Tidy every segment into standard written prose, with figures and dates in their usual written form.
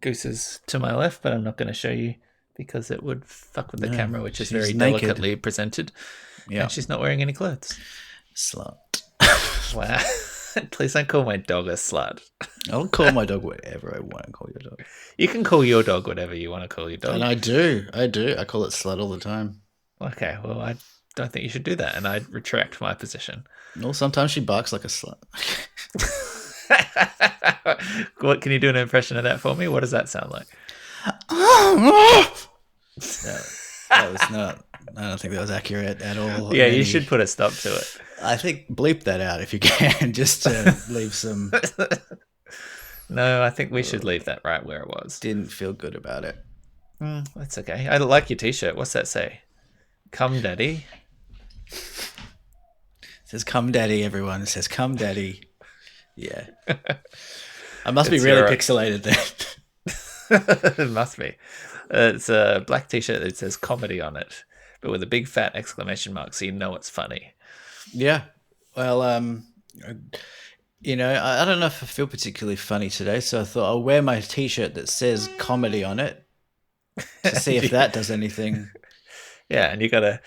Goose is to my left, but I'm not going to show you because it would fuck with the camera, which is very naked. delicately presented. Yeah. And she's not wearing any clothes. Slut. Wow. Please don't call my dog a slut. I'll call my dog whatever I want to call your dog. You can call your dog whatever you want to call your dog. And I do. I call it slut all the time. Okay, well, I don't think you should do that, and I retract my position. Well, sometimes she barks like a slut. What, can you do an impression of that for me? What does that sound like? That was not. I don't think that was accurate at all. Yeah, you should put a stop to it. I think bleep that out if you can, just to leave some. No, I think we should leave that right where it was. Didn't feel good about it. That's okay. I like your t-shirt. What's that say? Come, Daddy. It says "Come, Daddy." Everyone, it says "Come, Daddy." Yeah, I must be really pixelated then. It must be. It's a black t-shirt that says comedy on it, but with a big fat exclamation mark, so you know it's funny. Yeah. Well, you know, I don't know if I feel particularly funny today, so I thought I'll wear my t-shirt that says comedy on it to see if that does anything. Yeah, and you got a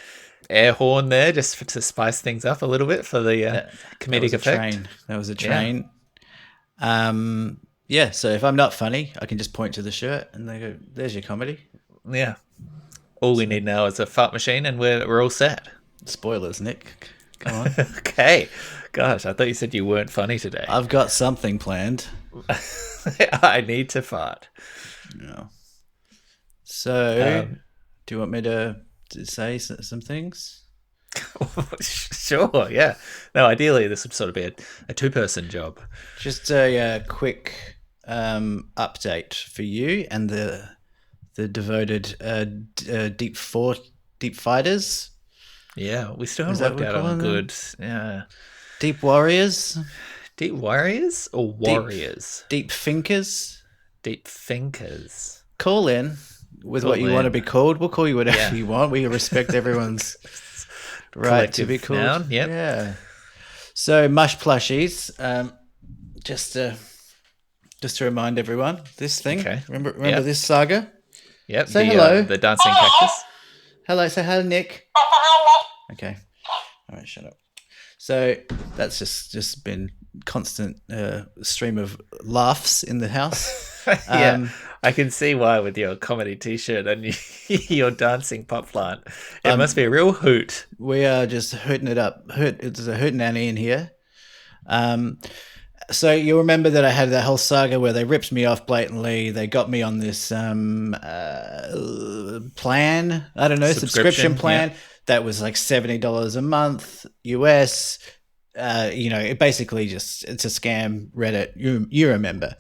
air horn there just to spice things up a little bit for the comedic effect. That was a train. Yeah, so if I'm not funny, I can just point to the shirt and they go, "There's your comedy." Yeah. All we need now is a fart machine and we're all set. Spoilers, Nick. Come on. Okay. Gosh, I thought you said you weren't funny today. I've got something planned. I need to fart. No. So, do you want me to say some things? Sure, yeah. No, ideally this would sort of be a two-person job. Just a quick update for you and the devoted deep fighters. Yeah, we still haven't worked out on a good... Yeah. Deep warriors? Deep warriors or warriors? Deep thinkers? Deep thinkers. Call in with what you want to be called. We'll call you whatever you want. We respect everyone's right to be called. Noun, yep. Yeah. So, mush plushies. Just to remind everyone, this thing. Okay. Remember this saga? Yep. Say hello. The dancing cactus. Hello. Say hello, Nick. Okay. All right. Shut up. So that's just been constant stream of laughs in the house. Yeah, I can see why with your comedy T-shirt and your dancing pop plant. It must be a real hoot. We are just hooting it up. It's a hootenanny in here. So you remember that I had that whole saga where they ripped me off blatantly. They got me on this plan. I don't know, subscription plan. Yeah. That was like $70 a month US. You know, it basically it's a scam. Reddit, you remember.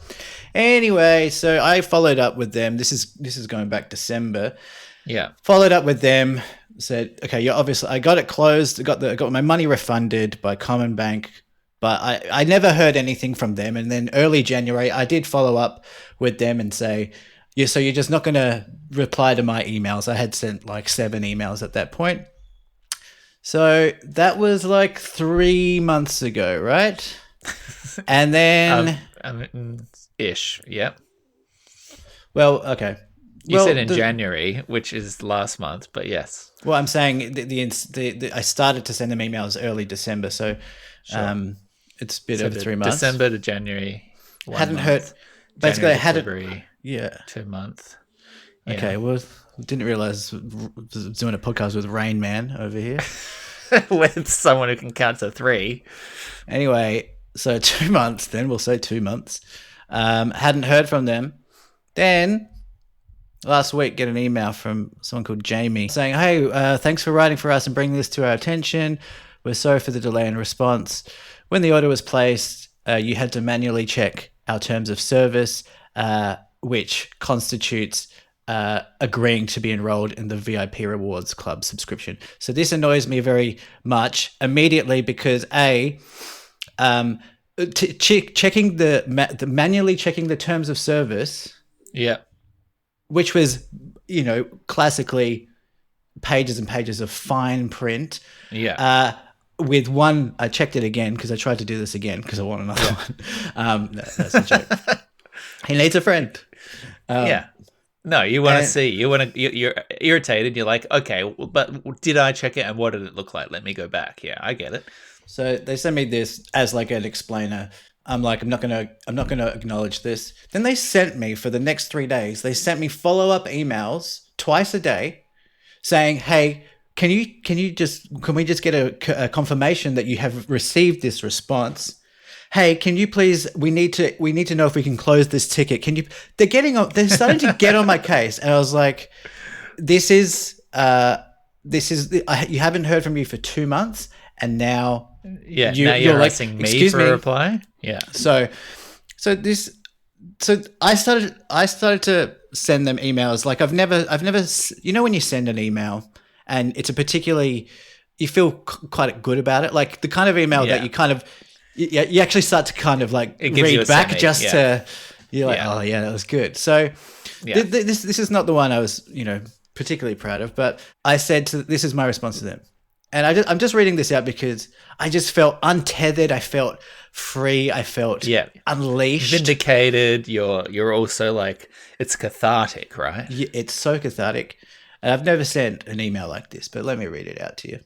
Anyway, so I followed up with them. This is going back December. Yeah, followed up with them. Said, okay, you're obviously. I got it closed. I got my money refunded by Common Bank, but I never heard anything from them. And then early January, I did follow up with them and say, yeah, so you're just not going to reply to my emails. I had sent like 7 emails at that point. So that was like 3 months ago, right? And then... ish, yep. Well, okay. You said in January, which is last month, but yes. Well, I'm saying I started to send them emails early December, so it's a bit over 3 months. December to January. Hadn't heard... Basically, I had February, yeah. 2 months. Okay, well, didn't realize I was doing a podcast with Rain Man over here. With someone who can count to 3. Anyway, so 2 months then, we'll say 2 months. Hadn't heard from them. Then, last week, get an email from someone called Jamie saying, hey, thanks for writing for us and bringing this to our attention. We're sorry for the delay in response. When the order was placed, you had to manually check our terms of service, which constitutes agreeing to be enrolled in the VIP Rewards Club subscription. So this annoys me very much immediately because checking the manually checking the terms of service, yeah, which was classically pages and pages of fine print, yeah. With one, I checked it again because I tried to do this again because I want another one. No, that's a joke. He needs a friend. Yeah. No, you want to And see. You're irritated. You're like, okay, well, but did I check it and what did it look like? Let me go back. Yeah, I get it. so they send me this as like an explainer. I'm like, I'm not gonna acknowledge this. Then they sent me for the next 3 days. They sent me follow up emails twice a day saying, "Hey, can we just get a confirmation that you have received this response? Hey, can you please? We need to know if we can close this ticket. Can you?" They're starting to get on my case, and I was like, "This is you haven't heard from me for 2 months, and now Yeah, now you're you're like, asking me excuse for me." a reply. Yeah. So, so this, so I started to send them emails. Like you know, when you send an email and it's a particularly, you feel quite good about it. Like the kind of email Yeah. that you kind of, you actually start to kind of like It gives you a read back semi, just yeah. to, you're like, Yeah. oh yeah, that was good. So Yeah. this is not the one I was, particularly proud of, but I said this is my response to them. And I'm just reading this out because I just felt untethered. I felt free. I felt Yeah. unleashed. Vindicated. You're also like, it's cathartic, right? Yeah, it's so cathartic. And I've never sent an email like this, but let me read it out to you.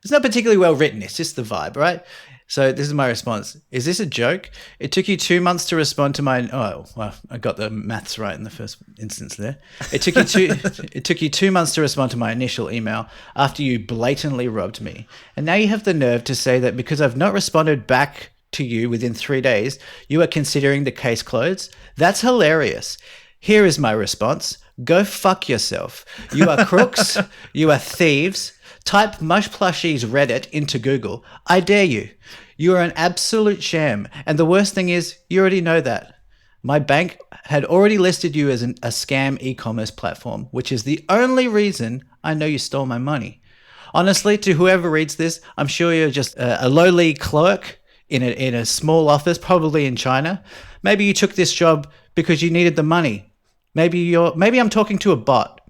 It's not particularly well written. It's just the vibe, right? So this is my response. Is this a joke? It took you 2 months to respond to my. Oh, well, I got the maths right in the first instance there. It took you it took you 2 months to respond to my initial email after you blatantly robbed me, and now you have the nerve to say that because I've not responded back to you within 3 days, you are considering the case closed. That's hilarious. Here is my response. Go fuck yourself. You are crooks. You are thieves. Type Mush Plushies Reddit into Google. I dare you. You are an absolute sham. And the worst thing is, you already know that. My bank had already listed you as a scam e-commerce platform, which is the only reason I know you stole my money. Honestly, to whoever reads this, I'm sure you're just a lowly clerk in a small office, probably in China. Maybe you took this job because you needed the money. Maybe I'm talking to a bot.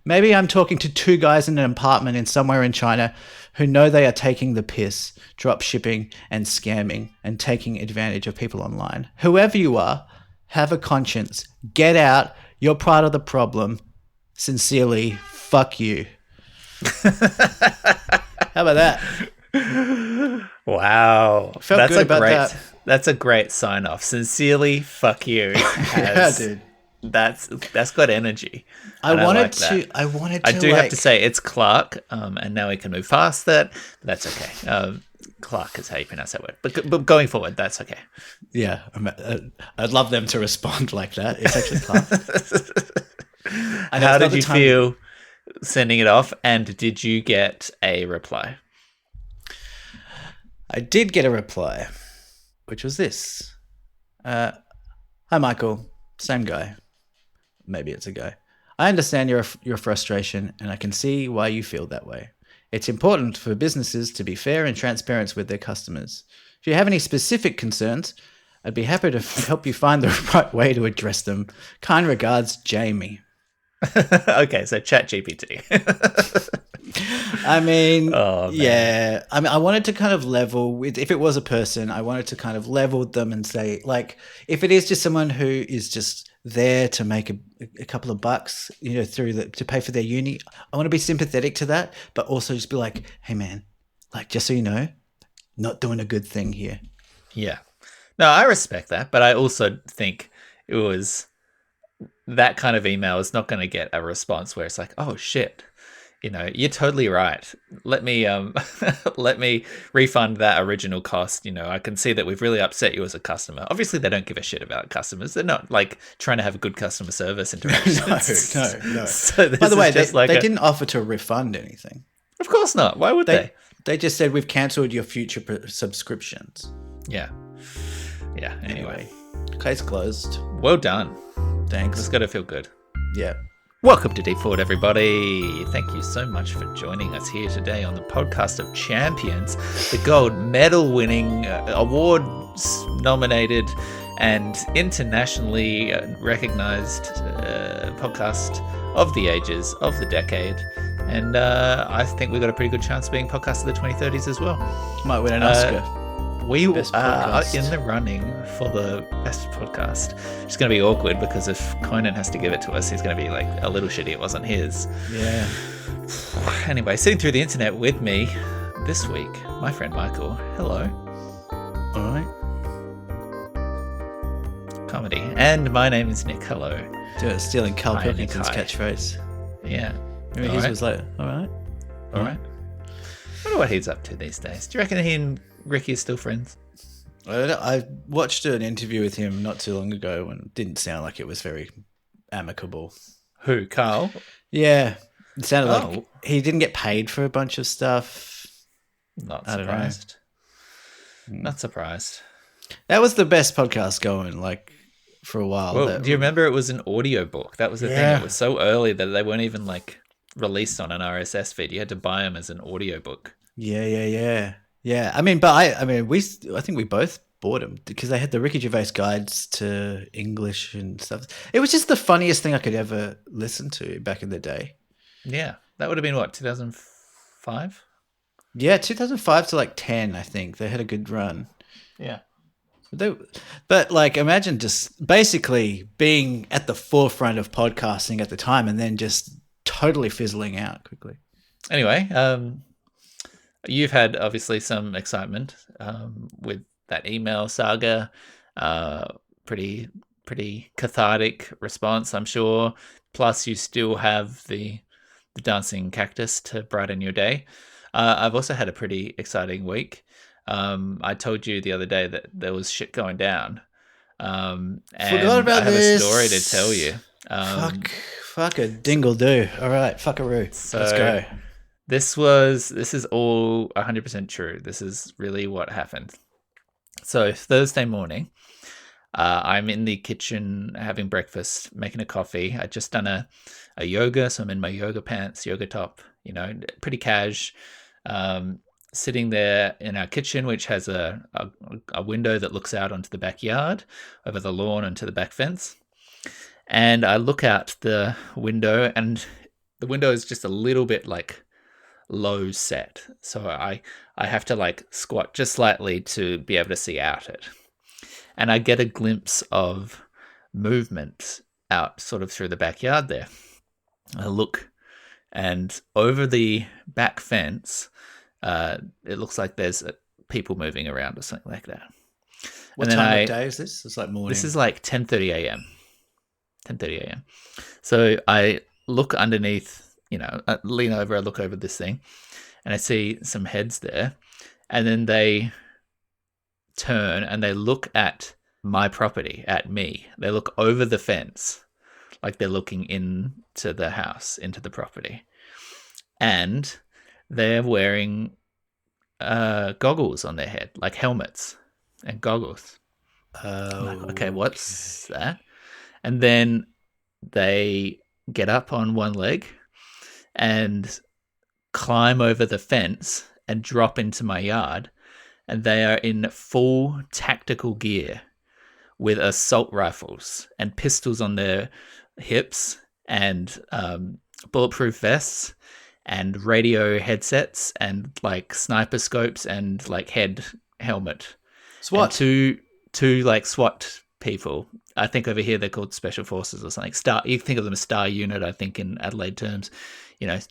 Maybe I'm talking to two guys in an apartment in somewhere in China who know they are taking the piss, drop shipping and scamming and taking advantage of people online. Whoever you are, have a conscience. Get out. You're part of the problem. Sincerely, fuck you. How about that? Wow. Felt good about that. That's a great sign off. Sincerely, fuck you. Yeah, dude. That's got energy. I And wanted like that. to. I wanted to. I do have to say it's Clark, and now we can move past that. That's okay. Clark is how you pronounce that word. But going forward, that's okay. Yeah, I'd love them to respond like that. It's actually Clark. How did you feel sending it off? And did you get a reply? I did get a reply, which was this. Hi, Michael. Same guy. Maybe it's a guy. I understand your frustration, and I can see why you feel that way. It's important for businesses to be fair and transparent with their customers. If you have any specific concerns, I'd be happy to help you find the right way to address them. Kind regards, Jamie. Okay, so ChatGPT. I mean, Oh, man. yeah. I mean, I wanted to kind of level with, if it was a person, I wanted to kind of level with them and say, like, if it is just someone who is just there to make a couple of bucks, to pay for their uni, I want to be sympathetic to that, but also just be like, hey, man, like, just so you know, not doing a good thing here. Yeah. No, I respect that, but I also think it was that kind of email is not going to get a response where it's like, oh shit, you're totally right. Let me let me refund that original cost. I can see that we've really upset you as a customer. Obviously, they don't give a shit about customers. They're not like trying to have a good customer service interaction. No. So By the way, just they didn't offer to refund anything. Of course not. Why would they? They just said, we've cancelled your future subscriptions. Yeah. Yeah. Anyway, case closed. Well done. Thanks. It's got to feel good. Yeah. Welcome to Deep Forward, everybody. Thank you so much for joining us here today on the podcast of champions, the gold medal winning, awards nominated, and internationally recognized podcast of the ages, of the decade. And I think we've got a pretty good chance of being podcast of the 2030s as well. Might win an Oscar. We Best are podcast. in the running for the best podcast. It's going to be awkward because if Conan has to give it to us, he's going to be like a little shitty it wasn't his. Yeah. Anyway, sitting through the internet with me this week, my friend Michael. Hello. All right. Comedy. And my name is Nick. Hello. Stealing Carl Hi, Nick, Pilkington's hi. catchphrase. Yeah. Maybe All his right. was like, all right. All right. I wonder what he's up to these days. Do you reckon he and Ricky are still friends? I watched an interview with him not too long ago and it didn't sound like it was very amicable. Who? Carl? Yeah. It sounded Oh. like he didn't get paid for a bunch of stuff. Not I don't know. surprised. Not surprised. That was the best podcast going, like, for a while. Well, do you remember it was an audiobook? That was the thing. Yeah. It was so early that they weren't even like released on an RSS feed. You had to buy them as an audiobook. Yeah. I mean, I think we both bought them because they had the Ricky Gervais guides to English and stuff. It was just the funniest thing I could ever listen to back in the day. Yeah. That would have been what, 2005? Yeah, 2005 to like 10, I think. They had a good run. Yeah. But like, imagine just basically being at the forefront of podcasting at the time and then just totally fizzling out quickly. Anyway, you've had obviously some excitement with that email saga. Pretty cathartic response, I'm sure. Plus, you still have the dancing cactus to brighten your day. I've also had a pretty exciting week. I told you the other day that there was shit going down. And Forgot about I have this. a story to tell you. Fuck a dingle do. All right, fuckaroo. So Let's go. This is all 100% true. This is really what happened. So Thursday morning, I'm in the kitchen having breakfast, making a coffee. I just done a yoga, so I'm in my yoga pants, yoga top, pretty cash. Sitting there in our kitchen, which has a window that looks out onto the backyard, over the lawn and to the back fence. And I look out the window, and the window is just a little bit like low set. So I have to like squat just slightly to be able to see out it. And I get a glimpse of movement out sort of through the backyard there. I look, and over the back fence, it looks like there's people moving around or something like that. What time of day is this? It's like morning. This is like 10:30 a.m. 10:30 a.m. So I look underneath, I lean over, I look over this thing, and I see some heads there. And then they turn and they look at my property, at me. They look over the fence, like they're looking into the house, into the property. And they're wearing goggles on their head, like helmets and goggles. I'm like, okay, what's that? And then they get up on one leg and climb over the fence and drop into my yard. And they are in full tactical gear with assault rifles and pistols on their hips and bulletproof vests and radio headsets and like sniper scopes and like head helmet. SWAT. And two like SWAT people. I think over here they're called special forces or something. You think of them as star unit, I think, in Adelaide terms.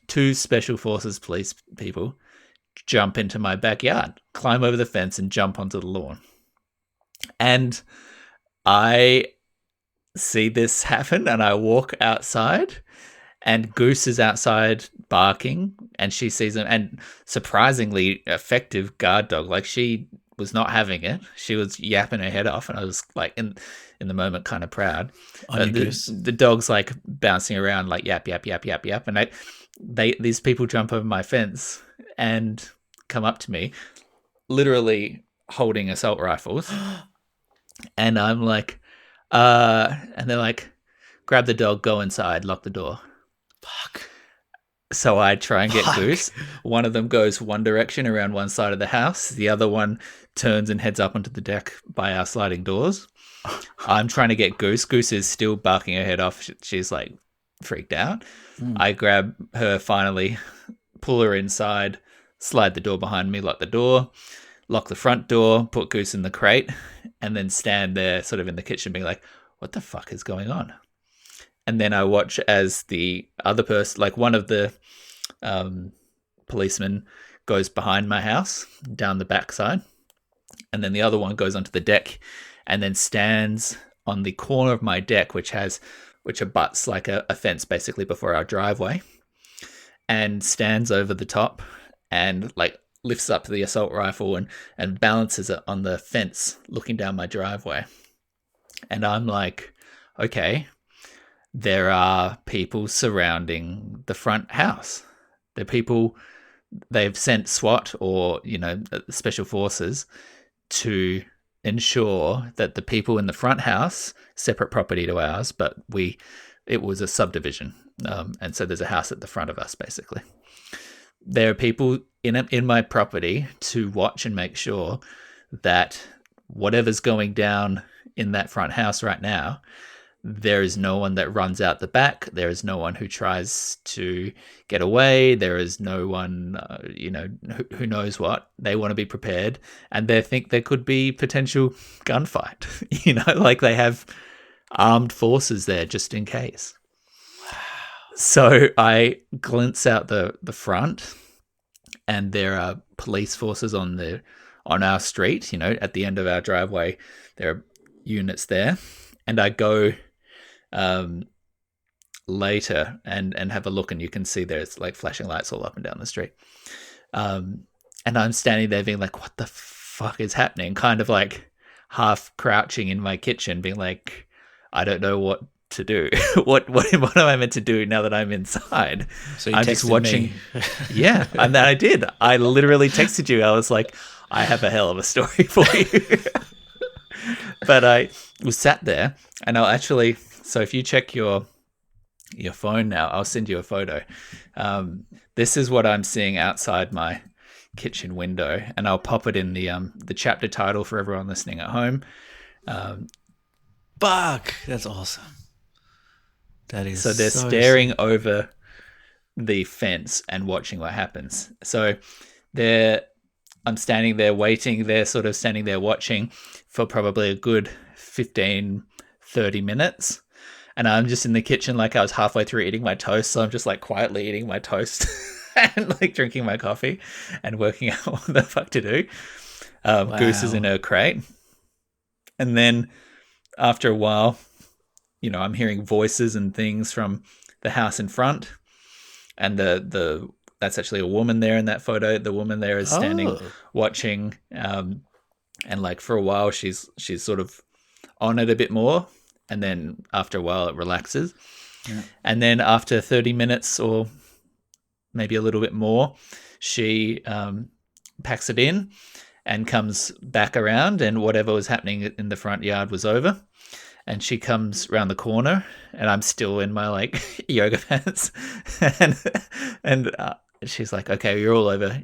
Two special forces police people jump into my backyard, climb over the fence and jump onto the lawn. And I see this happen and I walk outside, and Goose is outside barking, and she sees them, and surprisingly effective guard dog. Like, she was not having it. She was yapping her head off, and I was like in the moment kind of proud. The dog's like bouncing around like yap, and these people jump over my fence and come up to me, literally holding assault rifles. And I'm like, and they're like, grab the dog, go inside, lock the door. Fuck. So I try and get Goose. One of them goes one direction around one side of the house. The other one turns and heads up onto the deck by our sliding doors. I'm trying to get Goose. Goose is still barking her head off. She's like freaked out. I grab her finally, pull her inside, slide the door behind me, lock the door, lock the front door, put Goose in the crate, and then stand there sort of in the kitchen being like, what the fuck is going on? And then I watch as the other person, like one of the policemen, goes behind my house down the backside. And then the other one goes onto the deck and then stands on the corner of my deck, which abuts like a fence basically before our driveway, and stands over the top and like lifts up the assault rifle and balances it on the fence looking down my driveway. And I'm like, okay, there are people surrounding the front house. They're people, they've sent SWAT or, special forces to ensure that the people in the front house, separate property to ours, but it was a subdivision. And so there's a house at the front of us, basically. There are people in my property to watch and make sure that whatever's going down in that front house right now, there is no one that runs out the back. There is no one who tries to get away. There is no one, who knows what. They want to be prepared, and they think there could be potential gunfight. Like they have armed forces there just in case. Wow. So I glimpse out the front, and there are police forces on our street. At the end of our driveway, there are units there, and I go later and have a look, and you can see there's like flashing lights all up and down the street. And I'm standing there being like, what the fuck is happening? Kind of like half crouching in my kitchen being like, I don't know what to do. what am I meant to do now that I'm inside? So you I'm texted just watching. me. Yeah. And then I did. I literally texted you. I was like, I have a hell of a story for you. But I was sat there, and I'll actually, so if you check your phone now, I'll send you a photo. This is what I'm seeing outside my kitchen window, and I'll pop it in the chapter title for everyone listening at home. Fuck, that's awesome. That is so they're staring over the fence and watching what happens. So I'm standing there waiting. They're sort of standing there watching for probably a good 15, 30 minutes. And I'm just in the kitchen, like I was halfway through eating my toast. So I'm just like quietly eating my toast and like drinking my coffee and working out what the fuck to do. Wow. Goose is in her crate. And then after a while, I'm hearing voices and things from the house in front. And that's actually a woman there in that photo. The woman there is standing watching. And like for a while, she's sort of on it a bit more. And then after a while, it relaxes. Yeah. And then after 30 minutes or maybe a little bit more, she packs it in and comes back around, and whatever was happening in the front yard was over. And she comes around the corner, and I'm still in my like yoga pants. and she's like, okay, you're all over.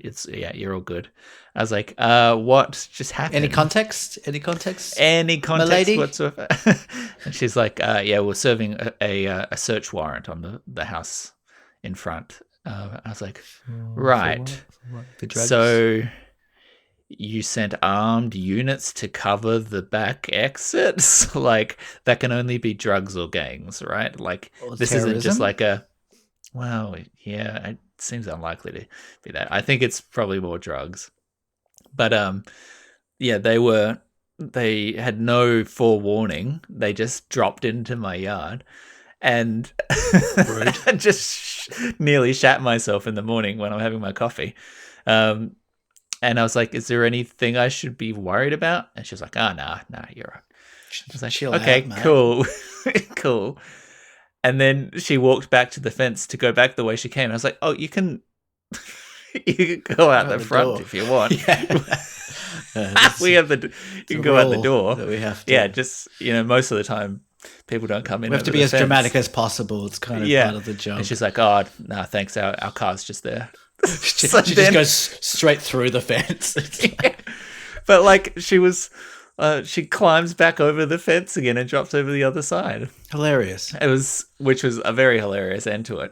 You're all good. I was like, what just happened? Any context? Any context whatsoever? And she's like, we're serving a search warrant on the house in front. I was like, right. For what? The drugs? So you sent armed units to cover the back exits? Like, that can only be drugs or gangs, right? Like, this terrorism? Isn't just like it seems unlikely to be that. I think it's probably more drugs. But they had no forewarning. They just dropped into my yard, and I just nearly shat myself in the morning when I'm having my coffee. And I was like, is there anything I should be worried about? And she was like, nah, you're right. I was like, chill okay, out, cool. Cool. And then she walked back to the fence to go back the way she came. I was like, oh, you can go out the front door if you want. Yeah. We have you can go out the door. That we have to. Yeah, just, most of the time people don't come in. We have to be as dramatic as possible. It's kind of part of the job. And she's like, oh, no, thanks. Our car's just there. She just goes straight through the fence. But like she climbs back over the fence again and drops over the other side. Hilarious. Which was a very hilarious end to it.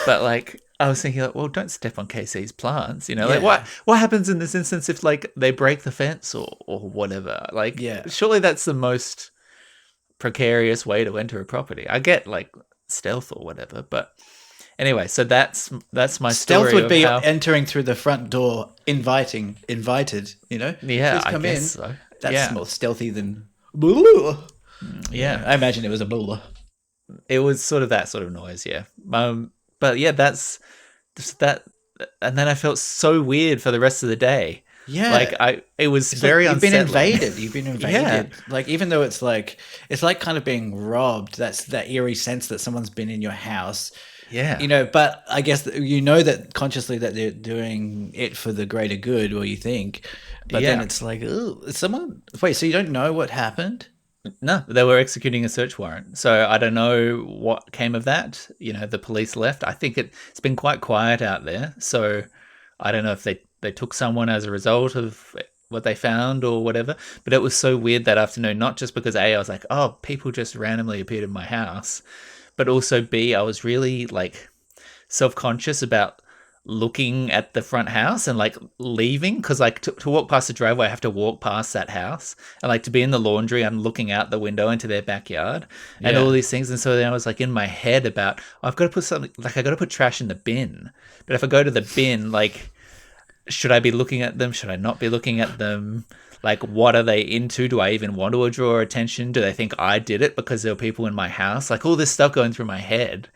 But like, I was thinking, like, well, don't step on KC's plants. You know, Yeah. like what happens in this instance if like they break the fence or whatever? Like, Yeah. surely that's the most precarious way to enter a property. I get like stealth or whatever, but anyway, so that's my Stealth story would of be how. entering through the front door, invited, you know? Yeah, Please I come guess in. so. That's Yeah, more stealthy than. You know, yeah. I imagine it was a blah. It was sort of that sort of noise. Yeah. But yeah, that's just that, and then I felt so weird for the rest of the day. Like Yeah. it was It's like very you've been unsettling. invaded. You've been Yeah, invaded. Like even though it's like kind of being robbed. That's that eerie sense that someone's been in your house. yeah, You know, but I guess you know that consciously that they're doing it for the greater good, or you think. But then yeah. it's like, oh, someone. Wait, so you don't know what happened? No, they were executing a search warrant. So I don't know what came of that. You know, the police left. I think it's been quite quiet out there. So I don't know if they took someone as a result of what they found or whatever. But it was so weird that afternoon, not just because A, I was like, oh, people just randomly appeared in my house, but also B, I was really like self-conscious about looking at the front house and like leaving because like to walk past the driveway I have to walk past that house, and like to be in the laundry I'm looking out the window into their backyard and Yeah. all these things. And so then I was like in my head about, oh, I've got to put something, like I got to put trash in the bin, but if I go to the bin, like, should I be looking at them, should I not be looking at them, like what are they into, do I even want to draw attention, do they think I did it because there were people in my house, like all this stuff going through my head.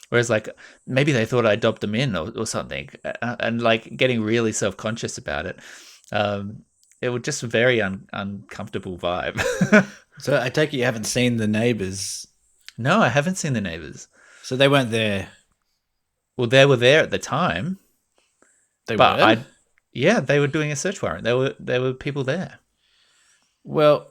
Whereas, like, maybe they thought I adopted them in or something, and like getting really self conscious about it. It was just a very uncomfortable vibe. So I take it you haven't seen the neighbors. No, I haven't seen the neighbors. So they weren't there. Well, they were there at the time, They but were. yeah, they were doing a search warrant. There were people there. Well,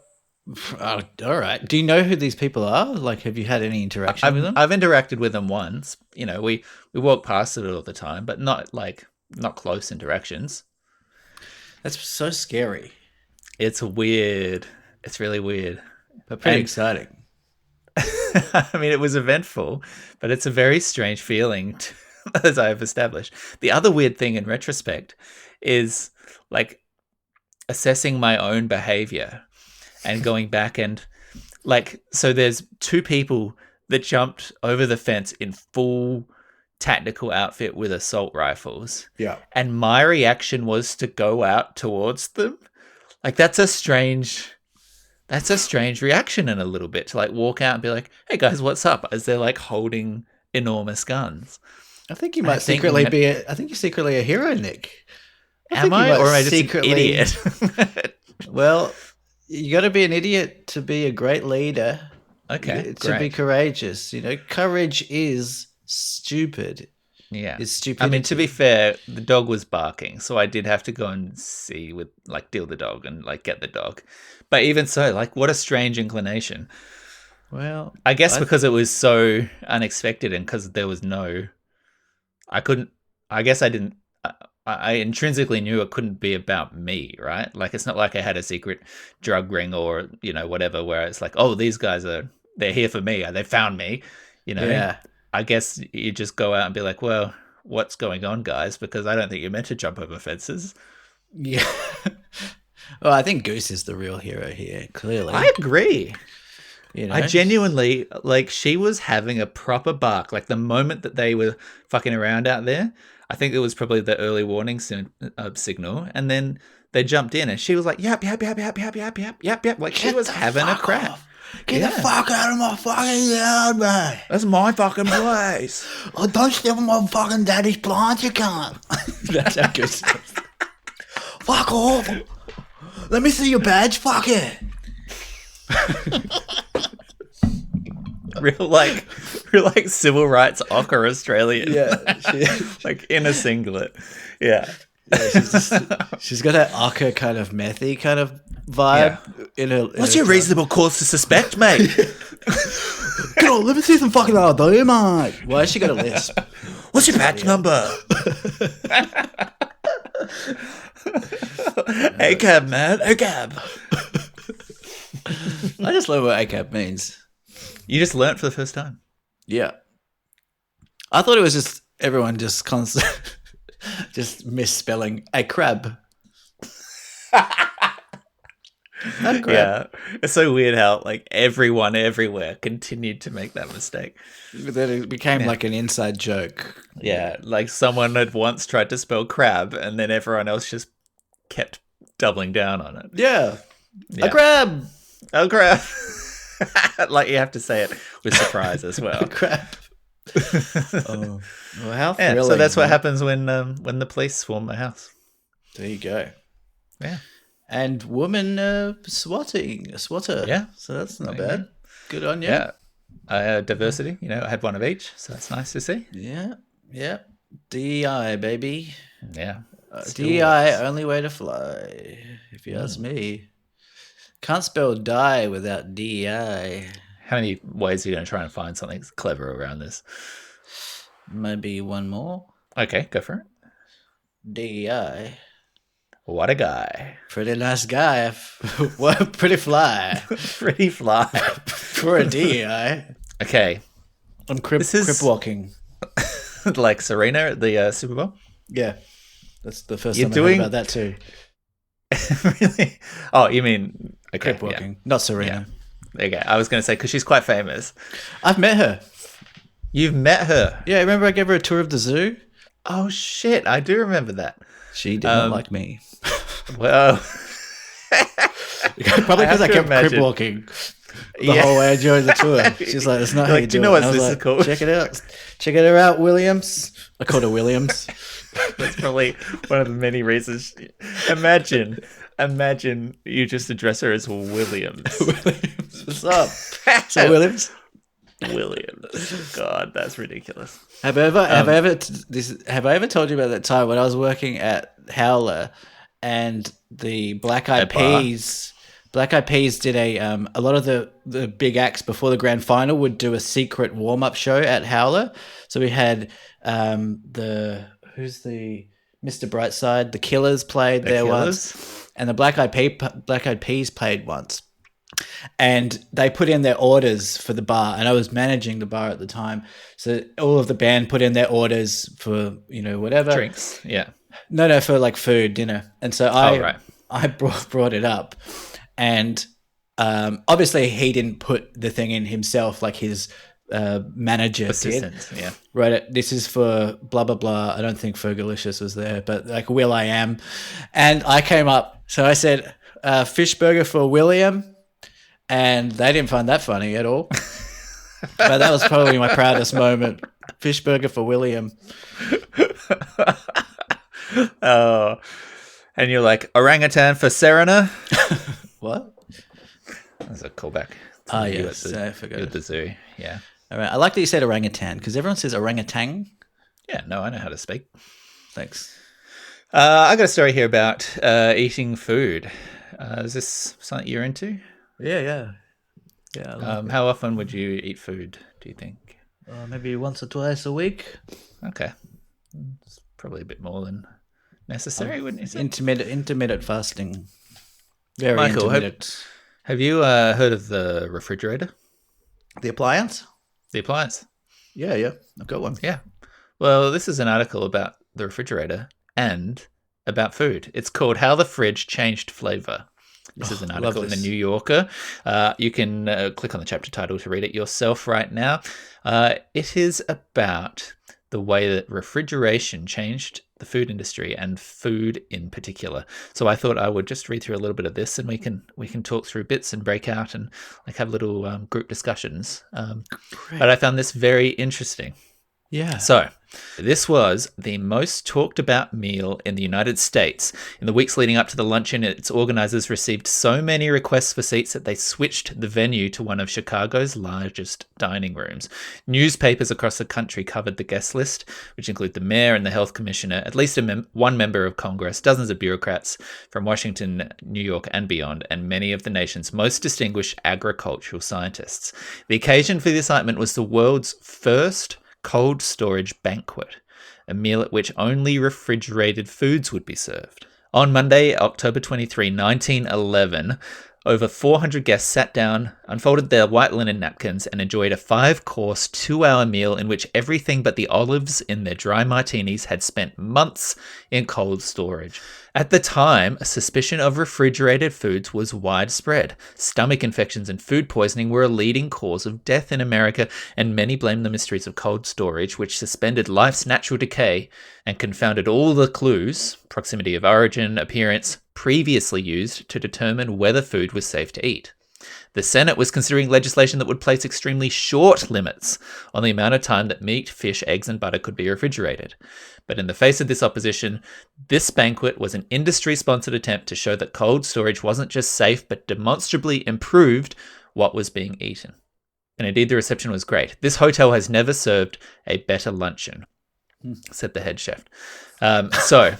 oh, all right. Do you know who these people are? Like, have you had any interaction with them? I've interacted with them once. You know, we walk past it all the time, but not close interactions. That's so scary, It's weird. It's really weird. but pretty And exciting. I mean, it was eventful, but it's a very strange feeling, as I have established. The other weird thing in retrospect is like assessing my own behavior and going back and like, so there's two people that jumped over the fence in full tactical outfit with assault rifles. Yeah. And my reaction was to go out towards them. Like that's a strange reaction in a little bit, to like walk out and be like, hey guys, what's up? As they're like holding enormous guns. I think you I might think secretly that- be. I think you're secretly a hero, Nick. Am think you I? might Or am I just an idiot? Well, you got to be an idiot to be a great leader. Okay, To be great. courageous. You know, courage is stupid. Yeah. Is I stupidity. mean, to be fair, the dog was barking, so I did have to go and see with like deal the dog and like get the dog. But even so, like what a strange inclination. Well, I guess I- because it was so unexpected and because there was no, I couldn't, I guess I didn't, I intrinsically knew it couldn't be about me, right? Like it's not like I had a secret drug ring or, you know, whatever, where it's like, oh, these guys they're here for me. They found me, you know? yeah. I guess you just go out and be like, well, what's going on, guys? Because I don't think you're meant to jump over fences. Yeah. Well, I think Goose is the real hero here, clearly. I agree. You know? I genuinely, like, she was having a proper bark. Like, the moment that they were fucking around out there, I think it was probably the early warning signal. And then they jumped in and she was like, yap, yap, yap, yap, yap, yap, yap, yap, yap. Like, she was having a crack. Off. Get the fuck out of my fucking yard, man. That's my fucking place. Oh, don't step on my fucking daddy's plant, you can't. That's how Goose sounds. Fuck off. Let me see your badge, fuck it. real like civil rights ochre Australian. Yeah. Like in a singlet. Yeah. She's got that Aka kind of methy kind of vibe. What's your reasonable cause to suspect, mate? Come on, let me see some fucking ID, mate. Why has she got a lisp? What's your badge number? ACAB, man. ACAB. I just love what ACAB means. You just learnt for the first time. Yeah. I thought it was just everyone just just misspelling a crab. A crab. Yeah, it's so weird how like everyone everywhere continued to make that mistake. Then it became like an inside joke. Yeah, like someone had once tried to spell crab, and then everyone else just kept doubling down on it. Yeah. Yeah. A crab. Oh, crab! Like you have to say it with surprise as well. A crab. Oh. Well, how Yeah, thrilling. so that's what happens when the police swarm my house. There you go. Yeah. And woman swatter. Yeah. So that's not There you bad. Good on you. Yeah. Diversity, I had one of each, so that's nice to see. Yeah. Yeah. DEI, baby. Yeah. DEI, only way to fly, if you ask me. Can't spell die without DEI. How many ways are you going to try and find something clever around this? Maybe one more. Okay, go for it. DEI. What a guy. Pretty nice guy. What pretty fly. Pretty fly. For a DEI. Okay. I'm crip walking. Like Serena at the Super Bowl? Yeah. That's the first You're time I heard about that too. Really? Oh, you mean... Okay, Crip walking. Not Serena. Yeah. Okay, I was going to say, because she's quite famous. I've met her. You've met her? Yeah, remember I gave her a tour of the zoo? Oh, shit. I do remember that. She did not like me. Well... Probably because I kept crip walking the whole way I joined the tour. She's like, "That's not how you do you know it." what this is called? Check it out. Check it out, Williams. I called her Williams. That's probably one of the many reasons. Imagine you just address her as Williams. Williams, what's up? So Williams. Williams. God, that's ridiculous. Have I ever told you about that time when I was working at Howler and the Black Eyed Peas? Black Eyed Peas did a lot of the big acts before the grand final would do a secret warm up show at Howler. So we had who's the Mr. Brightside, the Killers played there once, and the Black Eyed Peas played once. And they put in their orders for the bar, and I was managing the bar at the time. So all of the band put in their orders for whatever Drinks, yeah. No, for like food, dinner. And so I brought it up, and obviously he didn't put the thing in himself, like his manager assistant did. Yeah, Right. This is for blah blah blah. I don't think Fergalicious was there, but like Will I Am, and I came up. So I said fish burger for William. And they didn't find that funny at all. But that was probably my proudest moment. Fish burger for William. Oh, and you're like, orangutan for Serena? What? That's a callback. Oh, yes. I forgot. At the zoo, yeah. All right. I like that you said orangutan because everyone says orangutan. Yeah, no, I know how to speak. Thanks. I got a story here about eating food. Is this something you're into? Yeah. How often would you eat food, do you think? Maybe once or twice a week. Okay. It's probably a bit more than necessary, wouldn't you say? Intermittent fasting. Very Michael, intermittent. have you heard of the refrigerator? The appliance? The appliance? Yeah. I've got one. Yeah. Well, this is an article about the refrigerator and about food. It's called How the Fridge Changed Flavor. This is an article in the New Yorker. You can click on the chapter title to read it yourself right now. It is about the way that refrigeration changed the food industry and food in particular. So I thought I would just read through a little bit of this, and we can talk through bits and break out and like have little group discussions. But I found this very interesting. Yeah. So, this was the most talked about meal in the United States. In the weeks leading up to the luncheon, its organizers received so many requests for seats that they switched the venue to one of Chicago's largest dining rooms. Newspapers across the country covered the guest list, which include the mayor and the health commissioner, at least one member of Congress, dozens of bureaucrats from Washington, New York, and beyond, and many of the nation's most distinguished agricultural scientists. The occasion for the excitement was the world's first cold storage banquet, a meal at which only refrigerated foods would be served. On Monday, October 23, 1911, Over 400 guests sat down, unfolded their white linen napkins, and enjoyed a 5-course, 2-hour meal in which everything but the olives in their dry martinis had spent months in cold storage. At the time, a suspicion of refrigerated foods was widespread. Stomach infections and food poisoning were a leading cause of death in America, and many blamed the mysteries of cold storage, which suspended life's natural decay and confounded all the clues, proximity of origin, appearance, previously used to determine whether food was safe to eat. The Senate was considering legislation that would place extremely short limits on the amount of time that meat, fish, eggs, and butter could be refrigerated. But in the face of this opposition, this banquet was an industry-sponsored attempt to show that cold storage wasn't just safe, but demonstrably improved what was being eaten. And indeed, the reception was great. This hotel has never served a better luncheon, said the head chef. So...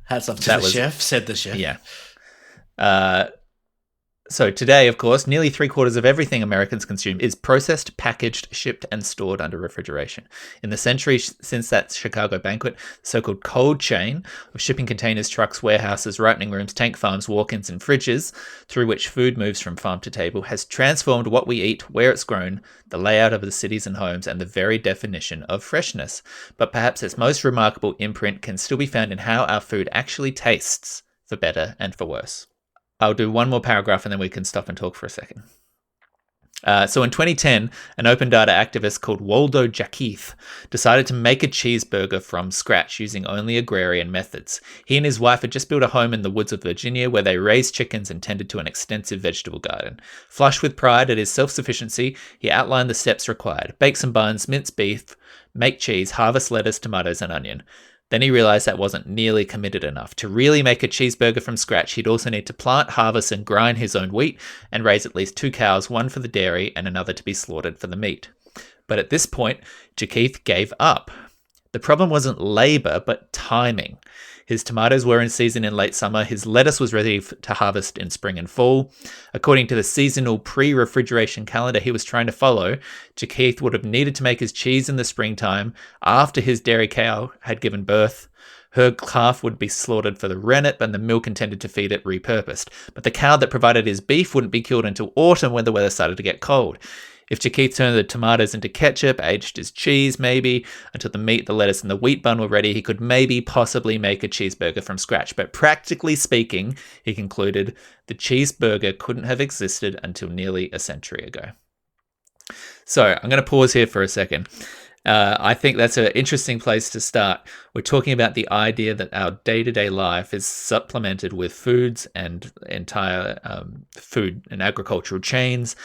Hats off to the chef, said the chef. Yeah. So today, of course, nearly 3/4 of everything Americans consume is processed, packaged, shipped, and stored under refrigeration. In the century since that Chicago banquet, the so-called cold chain of shipping containers, trucks, warehouses, ripening rooms, tank farms, walk-ins, and fridges, through which food moves from farm to table, has transformed what we eat, where it's grown, the layout of the cities and homes, and the very definition of freshness. But perhaps its most remarkable imprint can still be found in how our food actually tastes, for better and for worse. I'll do one more paragraph and then we can stop and talk for a second. So in 2010, an open data activist called Waldo Jakeith decided to make a cheeseburger from scratch using only agrarian methods. He and his wife had just built a home in the woods of Virginia where they raised chickens and tended to an extensive vegetable garden. Flushed with pride at his self-sufficiency, he outlined the steps required. Bake some buns, mince beef, make cheese, harvest lettuce, tomatoes, and onion. Then he realized that wasn't nearly committed enough. To really make a cheeseburger from scratch, he'd also need to plant, harvest, and grind his own wheat and raise at least 2 cows, one for the dairy and another to be slaughtered for the meat. But at this point, Jakeith gave up. The problem wasn't labor, but timing. His tomatoes were in season in late summer. His lettuce was ready to harvest in spring and fall. According to the seasonal pre-refrigeration calendar he was trying to follow, Jakeith would have needed to make his cheese in the springtime after his dairy cow had given birth. Her calf would be slaughtered for the rennet and the milk intended to feed it repurposed. But the cow that provided his beef wouldn't be killed until autumn when the weather started to get cold. If Jakeith turned the tomatoes into ketchup, aged his cheese maybe, until the meat, the lettuce, and the wheat bun were ready, he could maybe possibly make a cheeseburger from scratch. But practically speaking, he concluded, the cheeseburger couldn't have existed until nearly a century ago. So I'm going to pause here for a second. I think that's an interesting place to start. We're talking about the idea that our day-to-day life is supplemented with foods and entire food and agricultural chains,